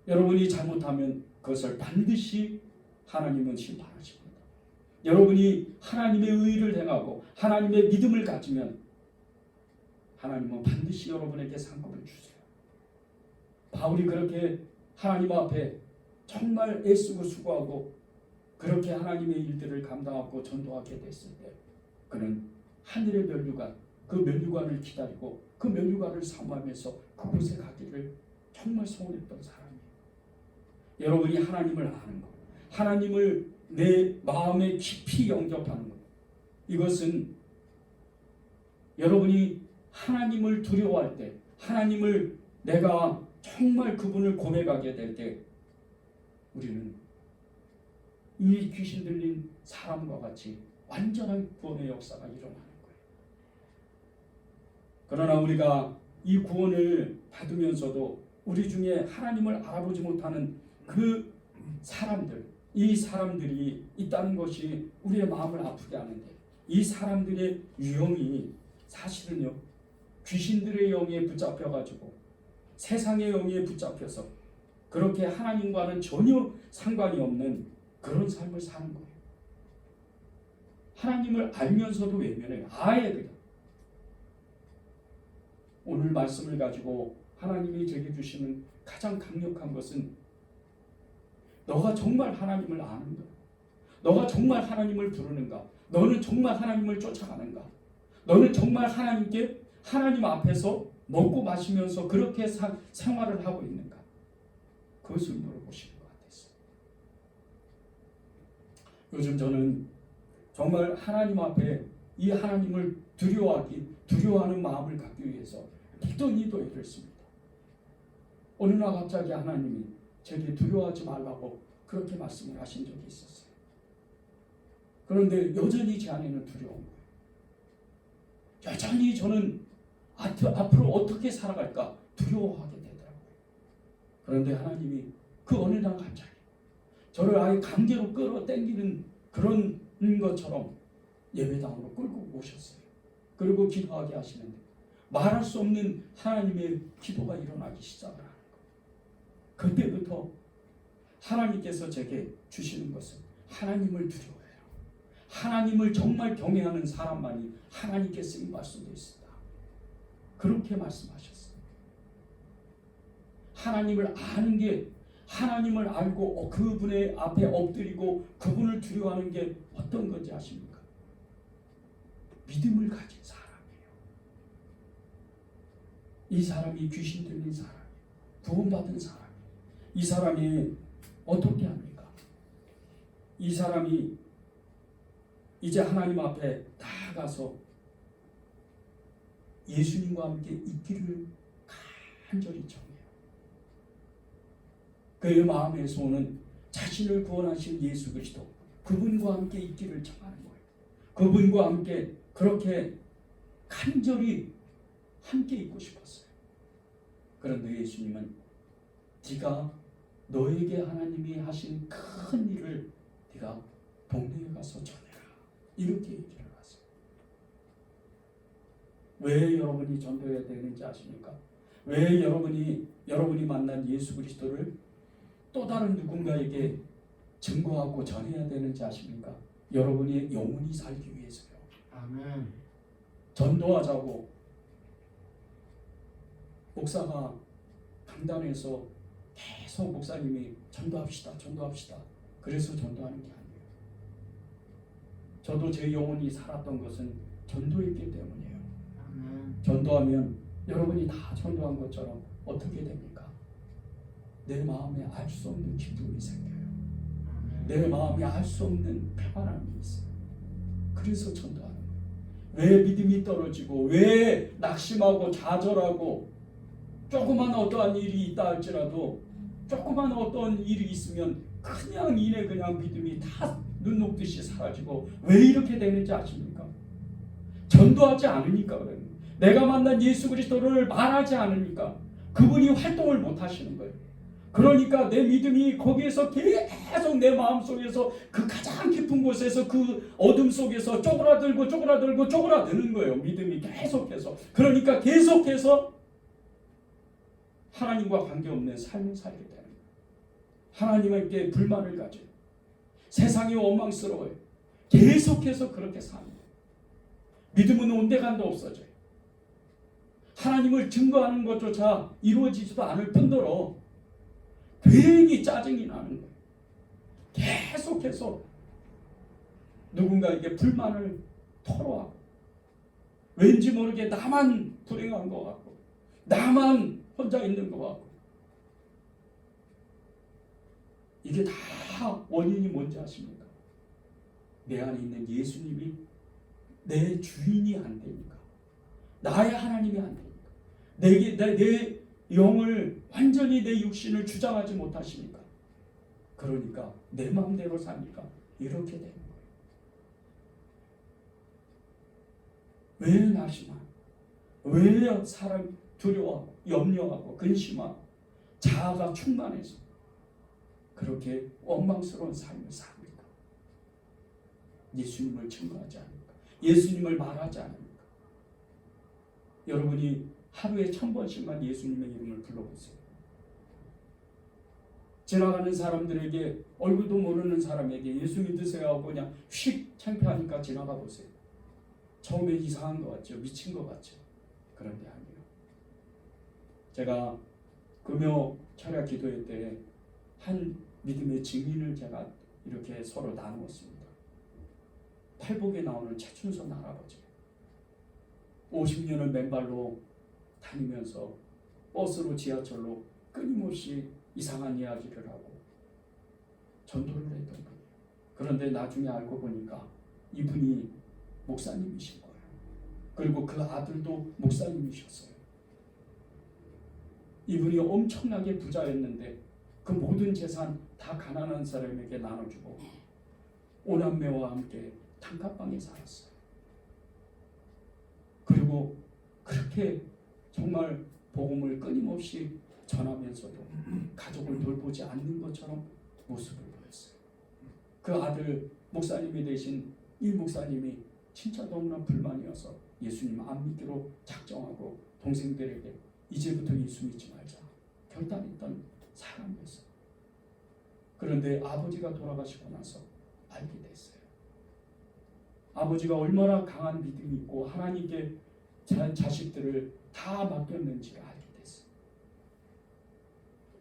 여러분이 잘못하면 그것을 반드시 하나님은 심판하십니다. 여러분이 하나님의 의를 행하고 하나님의 믿음을 가지면 하나님은 반드시 여러분에게 상급을 주세요. 바울이 그렇게 하나님 앞에 정말 애쓰고 수고하고 그렇게 하나님의 일들을 감당하고 전도하게 됐을 때 그는 하늘의 면류관, 그 면류관을 기다리고 그 면류관을 사모하면서 그곳에 가기를 정말 소원했던 사람이에요. 여러분이 하나님을 아는 것, 하나님을 내 마음에 깊이 영접하는 것, 이것은 여러분이 하나님을 두려워할 때, 하나님을 내가 정말 그분을 고백하게 될 때 우리는 이 귀신 들린 사람과 같이 완전한 구원의 역사가 일어나는 거예요. 그러나 우리가 이 구원을 받으면서도 우리 중에 하나님을 알아보지 못하는 그 사람들, 이 사람들이 있다는 것이 우리의 마음을 아프게 하는데 이 사람들의 유형이 사실은요 귀신들의 영에 붙잡혀가지고 세상의 영에 붙잡혀서 그렇게 하나님과는 전혀 상관이 없는 그런 삶을 사는 거예요. 하나님을 알면서도 외면해요. 아예 그냥. 오늘 말씀을 가지고 하나님이 제게 주시는 가장 강력한 것은 너가 정말 하나님을 아는가? 너가 정말 하나님을 부르는가? 너는 정말 하나님을 쫓아가는가? 너는 정말 하나님께 하나님 앞에서 먹고 마시면서 그렇게 생활을 하고 있는가? 그것을 물어보시는 것 같았어요. 요즘 저는 정말 하나님 앞에 이 하나님을 두려워하는 마음을 갖기 위해서 기도니도 애를 씁니다. 어느 날 갑자기 하나님이 제게 두려워하지 말라고 그렇게 말씀을 하신 적이 있었어요. 그런데 여전히 제 안에는 두려운 거예요. 여전히 저는 앞으로 어떻게 살아갈까 두려워하게 되더라고요. 그런데 하나님이 그 어느 날 갑자기 저를 아예 강제로 끌어당기는 그런 것처럼 예배당으로 끌고 오셨어요. 그리고 기도하게 하시는데 말할 수 없는 하나님의 기도가 일어나기 시작을 하는 거예요. 그때부터 하나님께서 제게 주시는 것은 하나님을 두려워해요. 하나님을 정말 경외하는 사람만이 하나님께 쓰임받을 수도 있다. 그렇게 말씀하셨어요. 하나님을 아는 게 하나님을 알고 그분의 앞에 엎드리고 그분을 두려워하는 게 어떤 건지 아십니까? 믿음을 가진 사람이에요. 이 사람이 귀신 들린 사람, 구원받은 사람, 이 사람이 어떻게 합니까? 이 사람이 이제 하나님 앞에 나아가서 예수님과 함께 있기를 간절히 청해요. 그의 마음에서 오는 자신을 구원하신 예수 그리스도, 그분과 함께 있기를 청하는 거예요. 그분과 함께 그렇게 간절히 함께 있고 싶었어요. 그런데 예수님은 네가 너에게 하나님이 하신 큰 일을 네가 동네에 가서 전해라, 이렇게 얘기를 하세요. 왜 여러분이 전도해야 되는지 아십니까? 왜 여러분이 만난 예수 그리스도를 또 다른 누군가에게 증거하고 전해야 되는지 아십니까? 여러분이 영원히 살기 위해서요. 아멘. 전도하자고 목사가 강단에서 계속 목사님이 전도합시다, 전도합시다. 그래서 전도하는 게 아니에요. 저도 제 영혼이 살았던 것은 전도했기 때문이에요. 아멘. 전도하면 여러분이 다 전도한 것처럼 어떻게 됩니까? 내 마음에 알 수 없는 기쁨이 생겨요. 아멘. 내 마음에 알 수 없는 평안함이 있어요. 그래서 전도하는 거예요. 왜 믿음이 떨어지고 왜 낙심하고 좌절하고 조그만 어떠한 일이 있다 할지라도 조그만 어떤 일이 있으면 그냥 이내 그냥 믿음이 다 눈 녹듯이 사라지고 왜 이렇게 되는지 아십니까? 전도하지 않으니까 그래요. 내가 만난 예수 그리스도를 말하지 않으니까 그분이 활동을 못 하시는 거예요. 그러니까 내 믿음이 거기에서 계속 내 마음속에서 그 가장 깊은 곳에서 그 어둠 속에서 쪼그라드는 거예요. 믿음이 계속해서. 그러니까 계속해서 하나님과 관계없는 삶을 살게 되는 거예요. 하나님께 불만을 가져요. 세상이 원망스러워요. 계속해서 그렇게 사는 거예요. 믿음은 온데간도 없어져요. 하나님을 증거하는 것조차 이루어지지도 않을 뿐더러 괜히 짜증이 나는 거예요. 계속해서 누군가에게 불만을 토로하고 왠지 모르게 나만 불행한 것 같고 나만 혼자 있는 것 같고 이게 다 원인이 뭔지 아십니까? 내 안에 있는 예수님이 내 주인이 안 되니까 나의 하나님이 안 되니까 내 영을 완전히 내 육신을 주장하지 못하시니까 그러니까 내 마음대로 사니까 이렇게 되는 거예요. 왜 낙심하고 왜 사람 두려워하고 염려하고 근심하고 자아가 충만해서 그렇게 원망스러운 삶을 삽니까? 예수님을 증거하지 않으니까 예수님을 말하지 않으니까 여러분이 하루에 1000번씩만 예수님의 이름을 불러보세요. 지나가는 사람들에게 얼굴도 모르는 사람에게 예수 믿으세요 하고 그냥 휙 창피하니까 지나가 보세요. 처음에 이상한 것 같죠? 미친 것 같죠? 그런데 아니에요. 제가 금요 철야 기도회 때 한 믿음의 증인을 제가 이렇게 서로 나누었습니다. 팔복에 나오는 최춘선 할아버지 50년을 맨발로 다니면서 버스로 지하철로 끊임없이 이상한 이야기를 하고 전도를 했던 분이에요. 그런데 나중에 알고 보니까 이분이 목사님이신 거예요. 그리고 그 아들도 목사님이셨어요. 이분이 엄청나게 부자였는데 그 모든 재산 다 가난한 사람에게 나눠주고 오남매와 함께 단칸방에 살았어요. 그리고 그렇게 정말 복음을 끊임없이 전하면서도 가족을 돌보지 않는 것처럼 모습을 보였어요. 그 아들 목사님이 되신 이 목사님이 진짜 너무나 불만이어서 예수님 안 믿기로 작정하고 동생들에게 이제부터 예수 믿지 말자 결단했던 사람이었어요. 그런데 아버지가 돌아가시고 나서 알게 됐어요. 아버지가 얼마나 강한 믿음이 있고 하나님께 자식들을 다 맡겼는지를 알게 됐어요.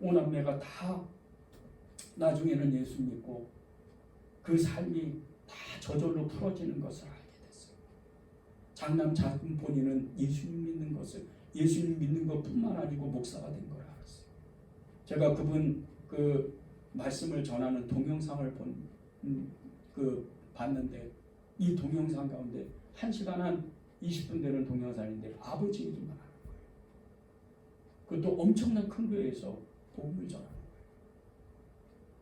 오남매가 다 나중에는 예수 믿고 그 삶이 다 저절로 풀어지는 것을 알게 됐어요. 장남 작은 본인은 예수님 믿는 것뿐만 아니고 목사가 된 걸 알았어요. 제가 그분 그 말씀을 전하는 동영상을 봤는데 이 동영상 가운데 1시간 한 20분 되는 동영상인데 아버지 얘기만 하는 거예요. 그것도 엄청난 큰 교회에서 복음을 전하는 거예요.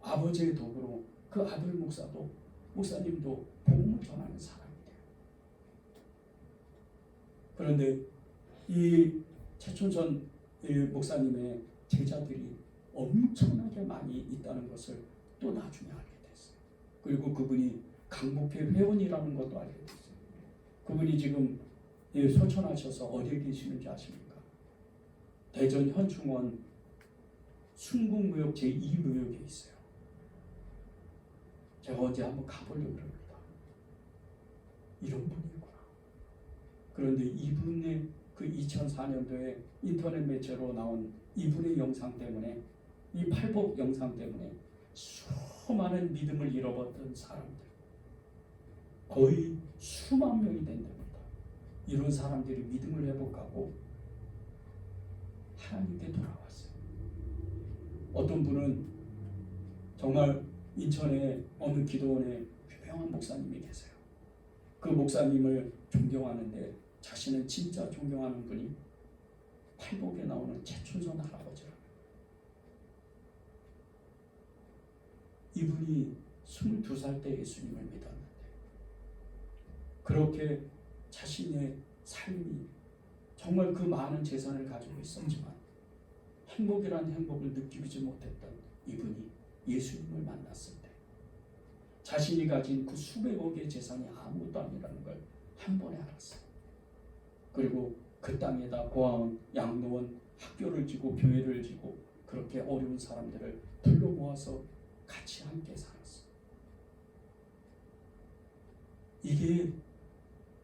아버지의 도구로 그 아들 목사님도 복음을 전하는 사람이 돼요. 그런데 이 최춘선 목사님의 제자들이 엄청나게 많이 있다는 것을 또 나중에 알게 됐어요. 그리고 그분이 강목회 회원이라는 것도 알게 됐어요. 그분이 지금 소천하셔서 어디에 계시는지 아십니까? 대전 현충원 순국무역 제2무역에 있어요. 제가 어제 한번 가보려고 합니다. 이런 분이구나. 그런데 이분의 그 2004년도에 인터넷 매체로 나온 이분의 영상 때문에, 이 팔복 영상 때문에 수많은 믿음을 잃어버렸던 사람들, 거의 수만 명이 된답니다. 이런 사람들이 믿음을 회복하고 하나님께 돌아왔어요. 어떤 분은 정말 인천에 어느 기도원에 유명한 목사님이 계세요. 그 목사님을 존경하는데 자신은 진짜 존경하는 분이 팔복에 나오는 최춘선 할아버지라고. 이분이 22살 때 예수님을 믿었는데 그렇게 자신의 삶이 정말 그 많은 재산을 가지고 있었지만 행복이란 행복을 느끼지 못했던 이분이 예수님을 만났을 때 자신이 가진 그 수백억의 재산이 아무것도 아니라는 걸 한 번에 알았어요. 그리고 그 땅에다 고아원, 양로원, 학교를 지고 교회를 지고 그렇게 어려운 사람들을 불러 모아서 같이 함께 살았어요. 이게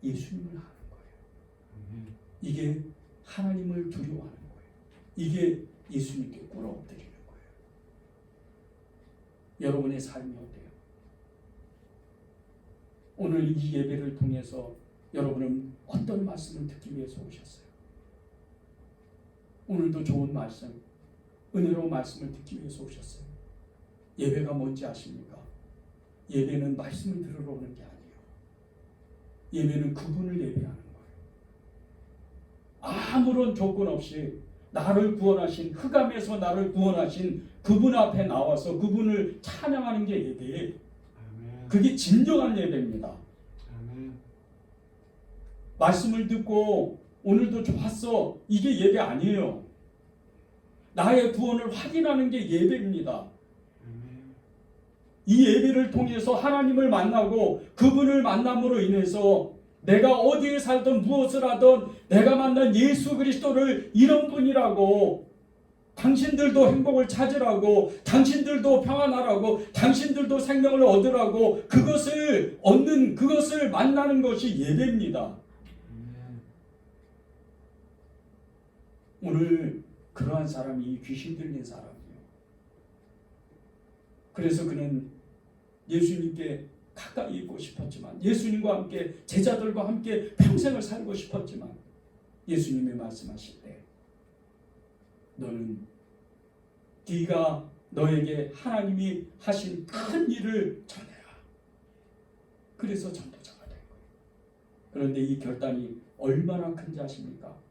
예수님을 아는 거예요. 이게 하나님을 두려워하는 거예요. 이게 예수님께 꿇어 엎드리는 거예요. 여러분의 삶이 어때요? 오늘 이 예배를 통해서 여러분은 어떤 말씀을 듣기 위해서 오셨어요? 오늘도 좋은 말씀, 은혜로운 말씀을 듣기 위해서 오셨어요. 예배가 뭔지 아십니까? 예배는 말씀을 들으러 오는 게 아니에요. 예배는 그분을 예배하는 거예요. 아무런 조건 없이 나를 구원하신, 흑암에서 나를 구원하신 그분 앞에 나와서 그분을 찬양하는 게 예배예요. 그게 진정한 예배입니다. 말씀을 듣고 오늘도 좋았어, 이게 예배 아니에요. 나의 구원을 확인하는 게 예배입니다. 이 예배를 통해서 하나님을 만나고 그분을 만남으로 인해서 내가 어디에 살든 무엇을 하든 내가 만난 예수 그리스도를 이런 분이라고, 당신들도 행복을 찾으라고, 당신들도 평안하라고, 당신들도 생명을 얻으라고, 그것을 얻는, 그것을 만나는 것이 예배입니다. 오늘 그러한 사람이 귀신 들린 사람이에요. 그래서 그는 예수님께 가까이 있고 싶었지만, 예수님과 함께, 제자들과 함께 평생을 살고 싶었지만, 예수님이 말씀하실 때 너는 네가 너에게 하나님이 하신 큰 일을 전해라. 그래서 전도자가 된 거예요. 그런데 이 결단이 얼마나 큰지 아십니까?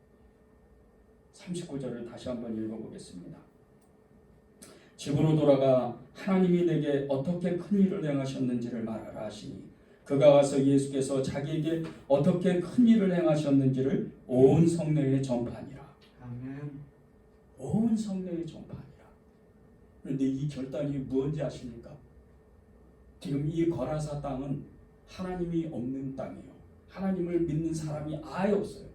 39절을 다시 한번 읽어보겠습니다. 집으로 돌아가 하나님이 내게 어떻게 큰 일을 행하셨는지를 말하라 하시니 그가 와서 예수께서 자기에게 어떻게 큰 일을 행하셨는지를 온 성내에 전파하니라. 아멘. 온 성내에 전파하니라. 그런데 이 결단이 무엇인지 아십니까? 지금 이 거라사 땅은 하나님이 없는 땅이에요. 하나님을 믿는 사람이 아예 없어요.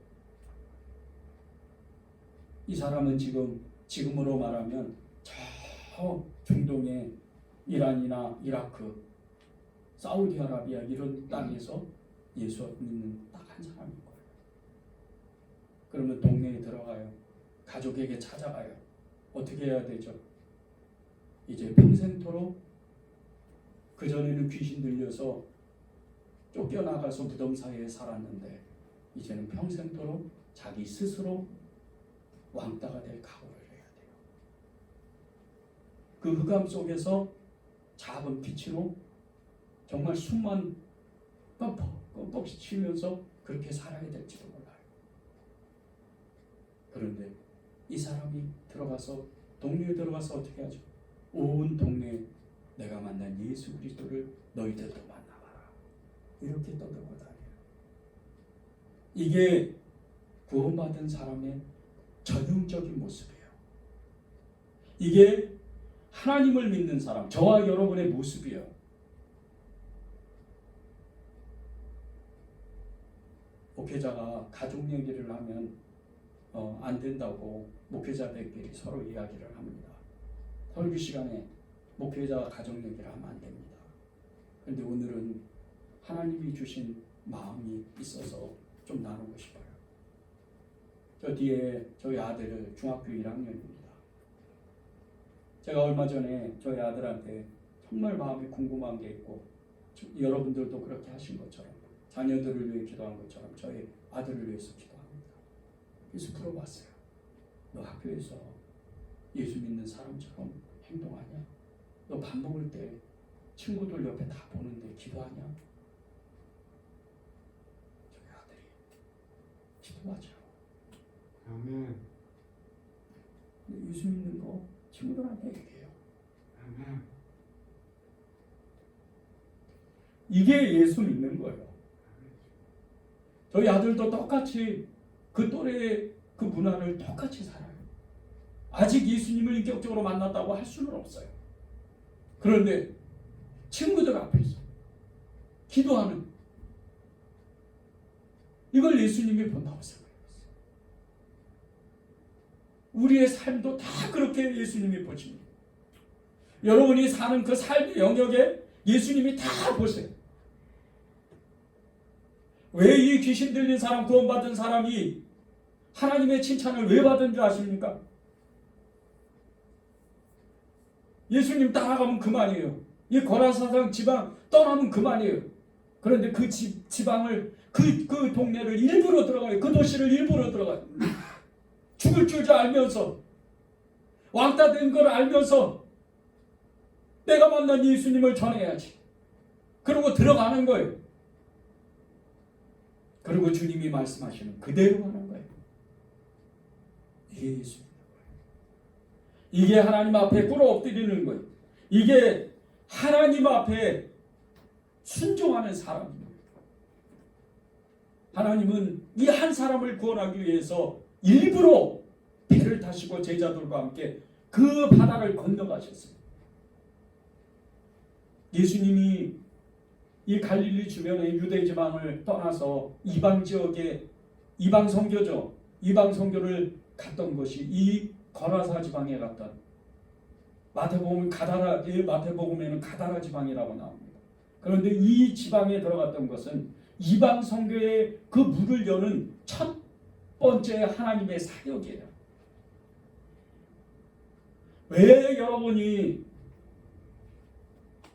이 사람은 지금으로 말하면 저 중동의 이란이나 이라크, 사우디아라비아 이런 땅에서 예수 믿는 딱 한 사람인 거예요. 그러면 동네에 들어가요. 가족에게 찾아가요. 어떻게 해야 되죠? 이제 평생토록, 그전에는 귀신 들려서 쫓겨나가서 무덤 사이에 살았는데 이제는 평생토록 자기 스스로 왕따가 될 각오를 해야 돼요. 그 흑암 속에서 작은 빛으로 정말 숨만 껌뻑 쉬면서 그렇게 살아야 될지도 몰라요. 그런데 이 사람이 들어가서, 동네에 들어가서 어떻게 하죠? 온 동네에 내가 만난 예수 그리스도를 너희들도 만나봐라. 이렇게 떠들고 다녀요. 이게 구원받은 사람의 전형적인 모습이에요. 이게 하나님을 믿는 사람, 저와 여러분의 모습이에요. 목회자가 가족 얘기를 하면 안 된다고 목회자들끼리 서로 이야기를 합니다. 설교 시간에 목회자가 가족 얘기를 하면 안 됩니다. 그런데 오늘은 하나님이 주신 마음이 있어서 좀 나누고 싶어요. 저 뒤에 저희 아들 중학교 1학년입니다. 제가 얼마 전에 저희 아들한테 정말 마음이 궁금한 게 있고 여러분들도 그렇게 하신 것처럼 자녀들을 위해 기도한 것처럼 저희 아들을 위해서 기도합니다. 그래서 물어봤어요. 너 학교에서 예수 믿는 사람처럼 행동하냐? 너 밥 먹을 때 친구들 옆에 다 보는데 기도하냐? 저희 아들이 기도하죠. 아멘. 근데 예수 믿는 거 친구들한테 얘기해요. 아멘. 이게 예수 믿는 거예요. 저희 아들도 똑같이 그 또래의 그 문화를 똑같이 살아요. 아직 예수님을 인격적으로 만났다고 할 수는 없어요. 그런데 친구들 앞에서 기도하는 이걸 예수님이 본다고 생각해요. 우리의 삶도 다 그렇게 예수님이 보십니다. 여러분이 사는 그 삶의 영역에 예수님이 다 보세요. 왜 이 귀신 들린 사람, 구원받은 사람이 하나님의 칭찬을 왜 받은 줄 아십니까? 예수님 따라가면 그만이에요. 이 거라사상 지방 떠나면 그만이에요. 그런데 그 지방을 그 동네를 일부러 들어가요. 그 도시를 일부러 들어가요. 죽을 줄 알면서 왕따 된 걸 알면서 내가 만난 예수님을 전해야지. 그리고 들어가는 거예요. 그리고 주님이 말씀하시는 그대로 하는 거예요. 이게 예수님. 이게 하나님 앞에 꿇어 엎드리는 거예요. 이게 하나님 앞에 순종하는 사람입니다. 하나님은 이 한 사람을 구원하기 위해서 일부러 배를 타시고 제자들과 함께 그 바다를 건너가셨어요. 예수님이 이 갈릴리 주변의 유대 지방을 떠나서 이방 지역에 이방 선교죠. 이방 선교를 갔던 것이 이 거라사 지방에 갔던 마태복음에는 가다라 지방이라고 나옵니다. 그런데 이 지방에 들어갔던 것은 이방 선교의 그 문을 여는 첫 번째 하나님의 사역이에요. 왜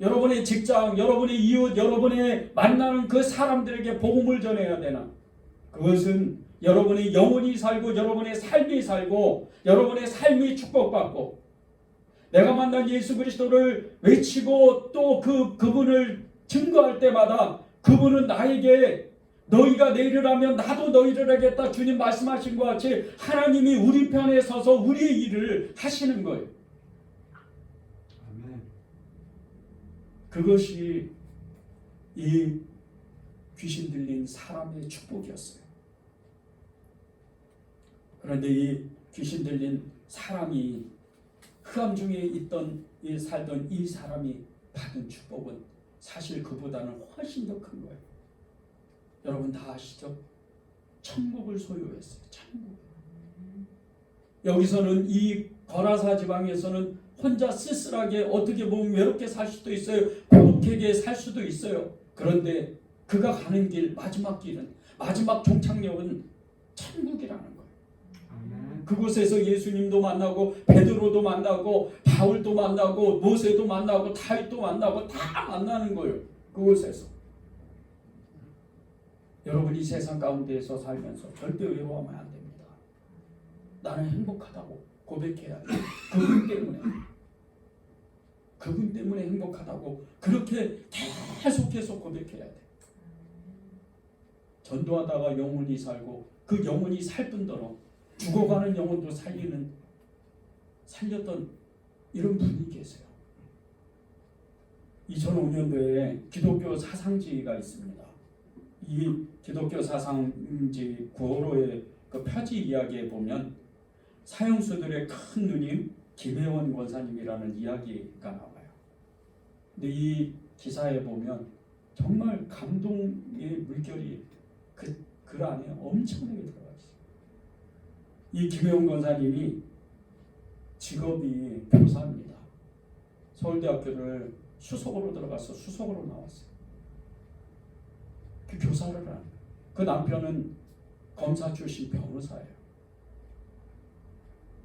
여러분의 직장, 여러분의 이웃, 여러분의 만나는 그 사람들에게 복음을 전해야 되나? 그것은 여러분의 영혼이 살고 여러분의 삶이 살고 여러분의 삶이 축복받고 내가 만난 예수 그리스도를 외치고 또 그분을 증거할 때마다 그분은 나에게 너희가 내 일을 하면 나도 너희를 하겠다 주님 말씀하신 것 같이 하나님이 우리 편에 서서 우리의 일을 하시는 거예요. 아멘. 그것이 이 귀신 들린 사람의 축복이었어요. 그런데 이 귀신 들린 사람이 흑암 중에 살던 이 사람이 받은 축복은 사실 그보다는 훨씬 더 큰 거예요. 여러분 다 아시죠? 천국을 소유했어요. 천국. 여기서는 이 거라사 지방에서는 혼자 쓸쓸하게 어떻게 보면 외롭게 살 수도 있어요. 고독하게 살 수도 있어요. 그런데 그가 가는 길, 마지막 길은, 마지막 종착역은 천국이라는 거예요. 그곳에서 예수님도 만나고 베드로도 만나고 바울도 만나고 모세도 만나고 다윗도 만나고 다 만나는 거예요. 그곳에서. 여러분이 세상 가운데에서 살면서 절대 외로워하면 안 됩니다. 나는 행복하다고 고백해야 해요. 그분 때문에 행복하다고 그렇게 계속해서 고백해야 돼. 전도하다가 영혼이 살고 그 영혼이 살 뿐더러 죽어가는 영혼도 살렸던 이런 분이 계세요. 2005년도에 기독교 사상지가 있습니다. 이 기독교 사상지 구호로의 그 표지 이야기에 보면 사형수들의 큰 누님 김혜원 권사님이라는 이야기가 나와요. 근데 이 기사에 보면 정말 감동의 물결이 글 안에 엄청나게 들어가 있어요. 이 김혜원 권사님이 직업이 교사입니다. 서울대학교를 수석으로 들어가서 수석으로 나왔어요. 그 교사를 하는 거예요. 그 남편은 검사 출신 변호사예요.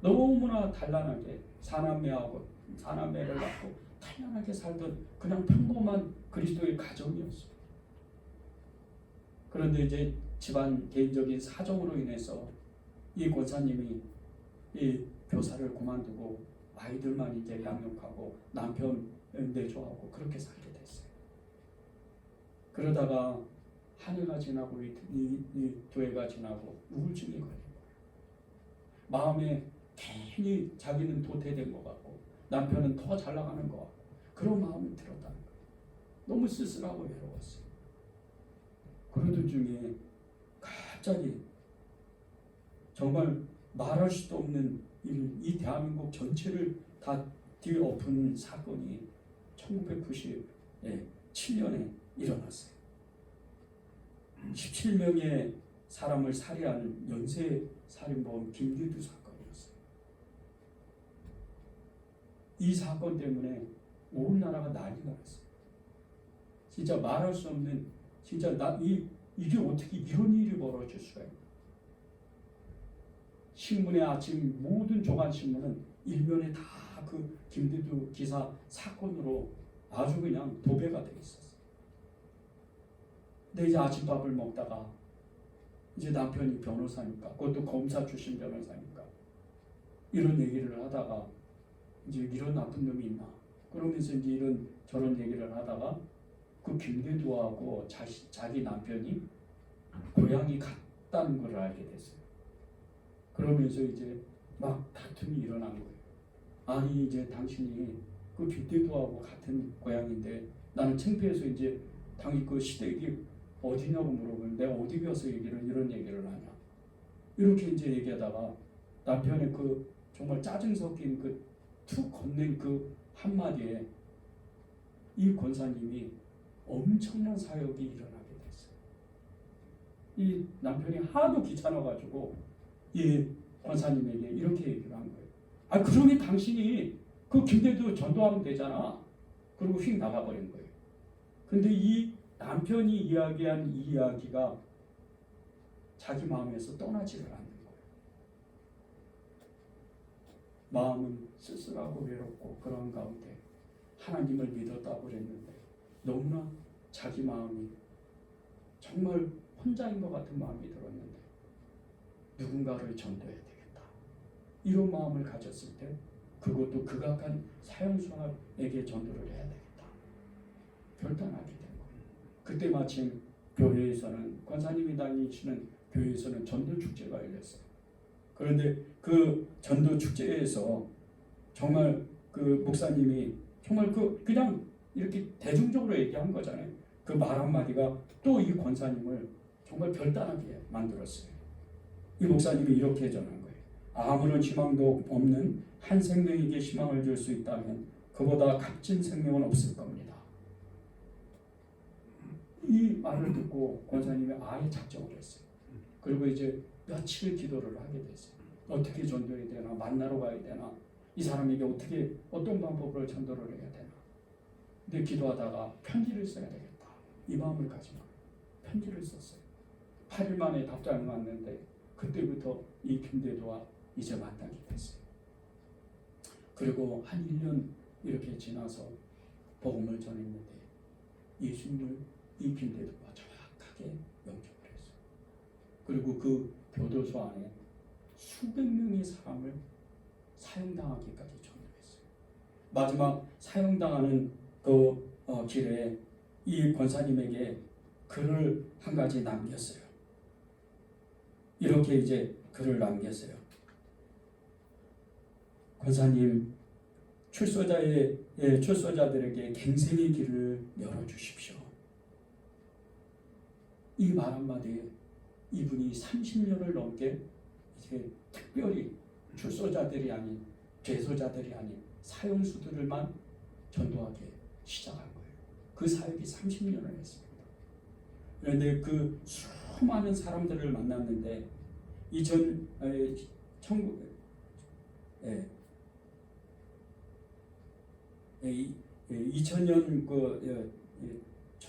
너무나 단란하게 사남매를 낳고 단란하게 살던 그냥 평범한 그리스도의 가정이었어요. 그런데 이제 집안 개인적인 사정으로 인해서 이 권사님이 이 교사를 그만두고 아이들만 이제 양육하고 남편 내조하고 그렇게 살게 됐어요. 그러다가 한 해가 지나고 두 해가 지나고 우울증이 걸린 거예요. 마음에 괜히 자기는 도태된 것 같고 남편은 더 잘 나가는 것 같고 그런 마음이 들었다는 거예요. 너무 쓸쓸하고 외로웠어요. 그러던 중에 갑자기 정말 말할 수도 없는 이 대한민국 전체를 다 뒤엎은 사건이 1997년에 일어났어요. 17명의 사람을 살해한 연쇄 살인범 김기두 사건이었어요. 이 사건 때문에 온 나라가 난리가 났어요. 진짜 말할 수 없는 진짜 이게 어떻게 이런 일이 벌어질 수가 있나. 신문의 아침 모든 조간신문은 일면에 다 그 김기두 기사 사건으로 아주 그냥 도배가 되어 있었어요. 근데 이제 아침밥을 먹다가 이제 남편이 변호사니까 그것도 검사 출신 변호사니까 이런 얘기를 하다가 이제 이런 나쁜 놈이 있나 그러면서 이제 이런 저런 얘기를 하다가 그 김기두하고 자기 남편이 고향이 같다는 걸 알게 됐어요. 그러면서 이제 막 다툼이 일어난 거예요. 아니 이제 당신이 그 김기두하고 같은 고향인데 나는 창피해서 이제 당연히 그 시댁이 어디냐고 물어보면 내가 어디 가서 이런 얘기를 하냐 이렇게 이제 얘기하다가 남편의 그 정말 짜증 섞인 그 툭 건넨 그 한마디에 이 권사님이 엄청난 사역이 일어나게 됐어요. 이 남편이 하도 귀찮아가지고 이 권사님에게 이렇게 얘기를 한 거예요. 아 그러니 당신이 그 김대도 전도하면 되잖아. 그리고 휙 나가버린 거예요. 근데 이 남편이 이야기한 이 이야기가 자기 마음에서 떠나지를 않는 거예요. 마음은 쓸쓸하고 외롭고 그런 가운데 하나님을 믿었다고 그랬는데 너무나 자기 마음이 정말 혼자인 것 같은 마음이 들었는데 누군가를 전도해야 되겠다. 이런 마음을 가졌을 때 그것도 극악한 사형수에게 전도를 해야 되겠다. 결단하게 된 거예요. 그때 마침 교회에서는 권사님이 다니시는 교회에서는 전도 축제가 열렸어요. 그런데 그 전도 축제에서 정말 그 목사님이 정말 그냥 이렇게 대중적으로 얘기한 거잖아요. 그 말 한마디가 또 이 권사님을 정말 결단하게 만들었어요. 이 목사님이 이렇게 전한 거예요. 아무런 희망도 없는 한 생명에게 희망을 줄 수 있다면 그보다 값진 생명은 없을 겁니다. 이 말을 듣고 권사님이 아예 작정을 했어요. 그리고 이제 며칠 기도를 하게 됐어요. 어떻게 전도해야 되나, 만나러 가야 되나, 이 사람에게 어떤 방법으로 전도를 해야 되나. 근데 기도하다가 편지를 써야 되겠다. 이 마음을 가지고 편지를 썼어요. 8일 만에 답장이 왔는데 그때부터 이 김대도와 이제 만나게 됐어요. 그리고 한 1년 이렇게 지나서 복음을 전했는데 예수님을 이 김대도가 정확하게 영접을 했어요. 그리고 그 교도소 안에 수백 명의 사람을 사형당하기까지 전도했어요. 마지막 사형당하는 그 길에 이 권사님에게 글을 한 가지 남겼어요. 이렇게 이제 글을 남겼어요. 권사님, 출소자들에게 갱생의 길을 열어주십시오. 이 말 한마디에 이분이 30년을 넘게 이제 특별히 출소자들이 아닌 죄소자들이 아닌 사형수들만 전도하게 시작한 거예요. 그 사역이 30년을 했습니다. 그런데 그 수많은 사람들을 만났는데 2000년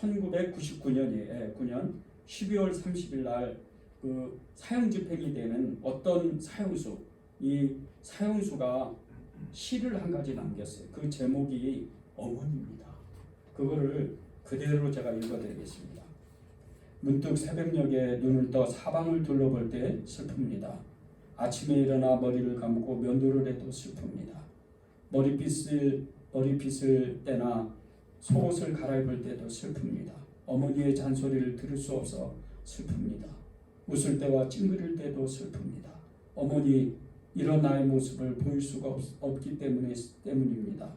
1999년에 9년 12월 30일 날 그 사형 집행이 되는 어떤 사형수, 이 사형수가 시를 한 가지 남겼어요. 그 제목이 어머니입니다. 그거를 그대로 제가 읽어드리겠습니다. 문득 새벽녘에 눈을 떠 사방을 둘러볼 때 슬픕니다. 아침에 일어나 머리를 감고 면도를 해도 슬픕니다. 머리빗을 떼나 속옷을 갈아입을 때도 슬픕니다. 어머니의 잔소리를 들을 수 없어 슬픕니다. 웃을 때와 찡그릴 때도 슬픕니다. 어머니 이런 나의 모습을 보일 수가 없기 때문입니다.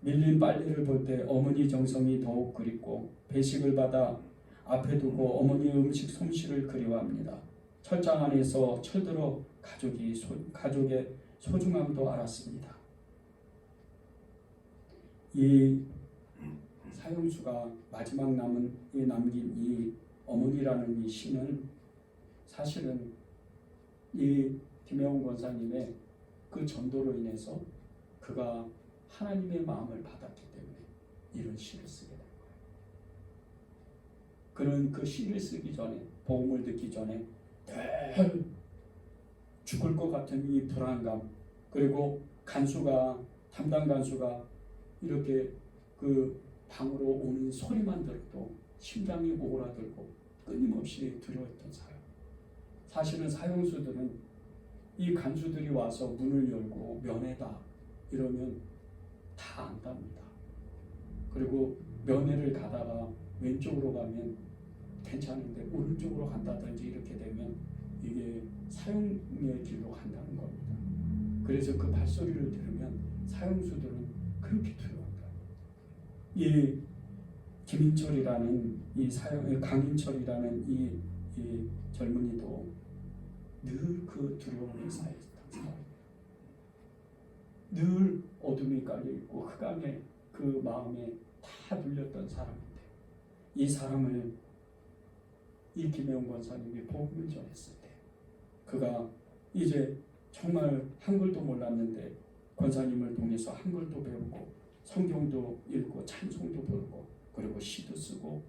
밀린 빨래를 볼 때 어머니 정성이 더욱 그립고 배식을 받아 앞에 두고 어머니의 음식 솜씨를 그리워합니다. 철장 안에서 철들어 가족의 소중함도 알았습니다. 이 사형수가 마지막 남긴 이 어머니라는 이 시는 사실은 이 김혜원 권사님의 그 전도로 인해서 그가 하나님의 마음을 받았기 때문에 이런 시를 쓰게 된 거예요. 그는 그 시를 쓰기 전에, 복음을 듣기 전에 늘 죽을 것 같은 이 불안감, 그리고 담당 간수가 이렇게 그 방으로 오는 소리만 들어도 심장이 오그라들고 끊임없이 두려웠던 사람. 사실은 사형수들은 이 간수들이 와서 문을 열고 면회다 이러면 다 안답니다. 그리고 면회를 가다가 왼쪽으로 가면 괜찮은데 오른쪽으로 간다든지 이렇게 되면 이게 사형의 길로 간다는 겁니다. 그래서 그 발소리를 들으면 사형수들은 그렇게 두려워한다. 이 김인철이라는 강인철이라는 이 젊은이도 늘 그 두려움에 쌓여있던 사람. 늘 어둠이 깔려있고 흑암에 그 마음에 다 눌렸던 사람인데 이 사람을 이 김혜원 권사님이 복음을 전했을 때 그가 이제 정말 한글도 몰랐는데 권사님을 통해서 한글도 배우고 성경도 읽고 찬송도 부르고 그리고 시도 쓰고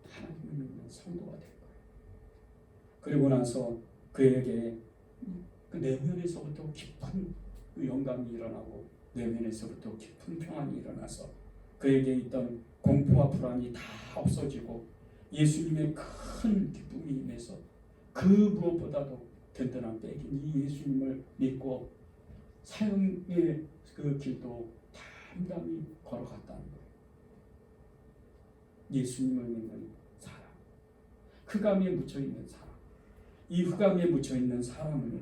하나님을 믿는 성도가 된 거예요. 그리고 나서 그에게 그 내면에서부터 깊은 그 영감이 일어나고 내면에서부터 깊은 평안이 일어나서 그에게 있던 공포와 불안이 다 없어지고 예수님의 큰 기쁨이 임해서 그 무엇보다도 든든한 백인 이 예수님을 믿고 사형의 그 길도 담담히 걸어갔다는 거예요. 예수님을 믿는 사람, 흑암에 묻혀있는 사람, 이 흑암에 묻혀있는 사람을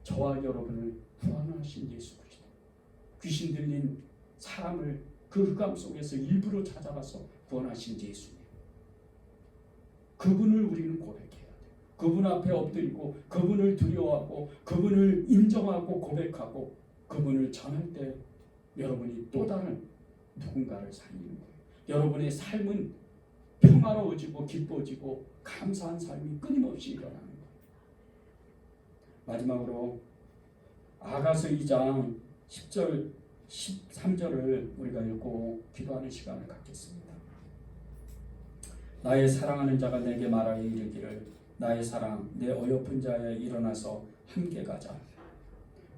저와 여러분을 구원하신 예수 그리스도, 귀신 들린 사람을 그 흑암 속에서 일부러 찾아가서 구원하신 예수님, 그분을 우리는 고백해야 돼요. 그분 앞에 엎드리고 그분을 두려워하고 그분을 인정하고 고백하고 그분을 전할 때 여러분이 또 다른 누군가를 살리는 거예요. 여러분의 삶은 평화로워지고 기뻐지고 감사한 삶이 끊임없이 일어나는 거예요. 마지막으로 아가서 2장 10절 13절을 우리가 읽고 기도하는 시간을 갖겠습니다. 나의 사랑하는 자가 내게 말하여 이르기를 나의 사랑 내 어여쁜 자여 일어나서 함께 가자.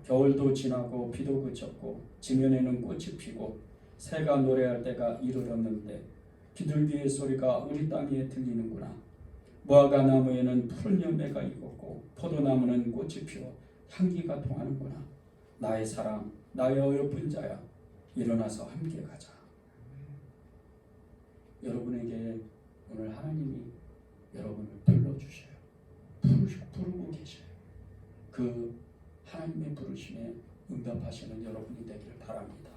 겨울도 지나고 비도 그쳤고 지면에는 꽃이 피고 새가 노래할 때가 이르렀는데 비둘기의 소리가 우리 땅 위에 들리는구나. 무화과 나무에는 푸른 열매가 익었고 포도나무는 꽃이 피어 향기가 통하는구나. 나의 사랑 나의 어여쁜 자야 일어나서 함께 가자. 여러분에게 오늘 하나님이 여러분을 불러주셔요. 부르고 계셔요. 그 하나님의 부르심에 응답하시는 여러분이 되기를 바랍니다.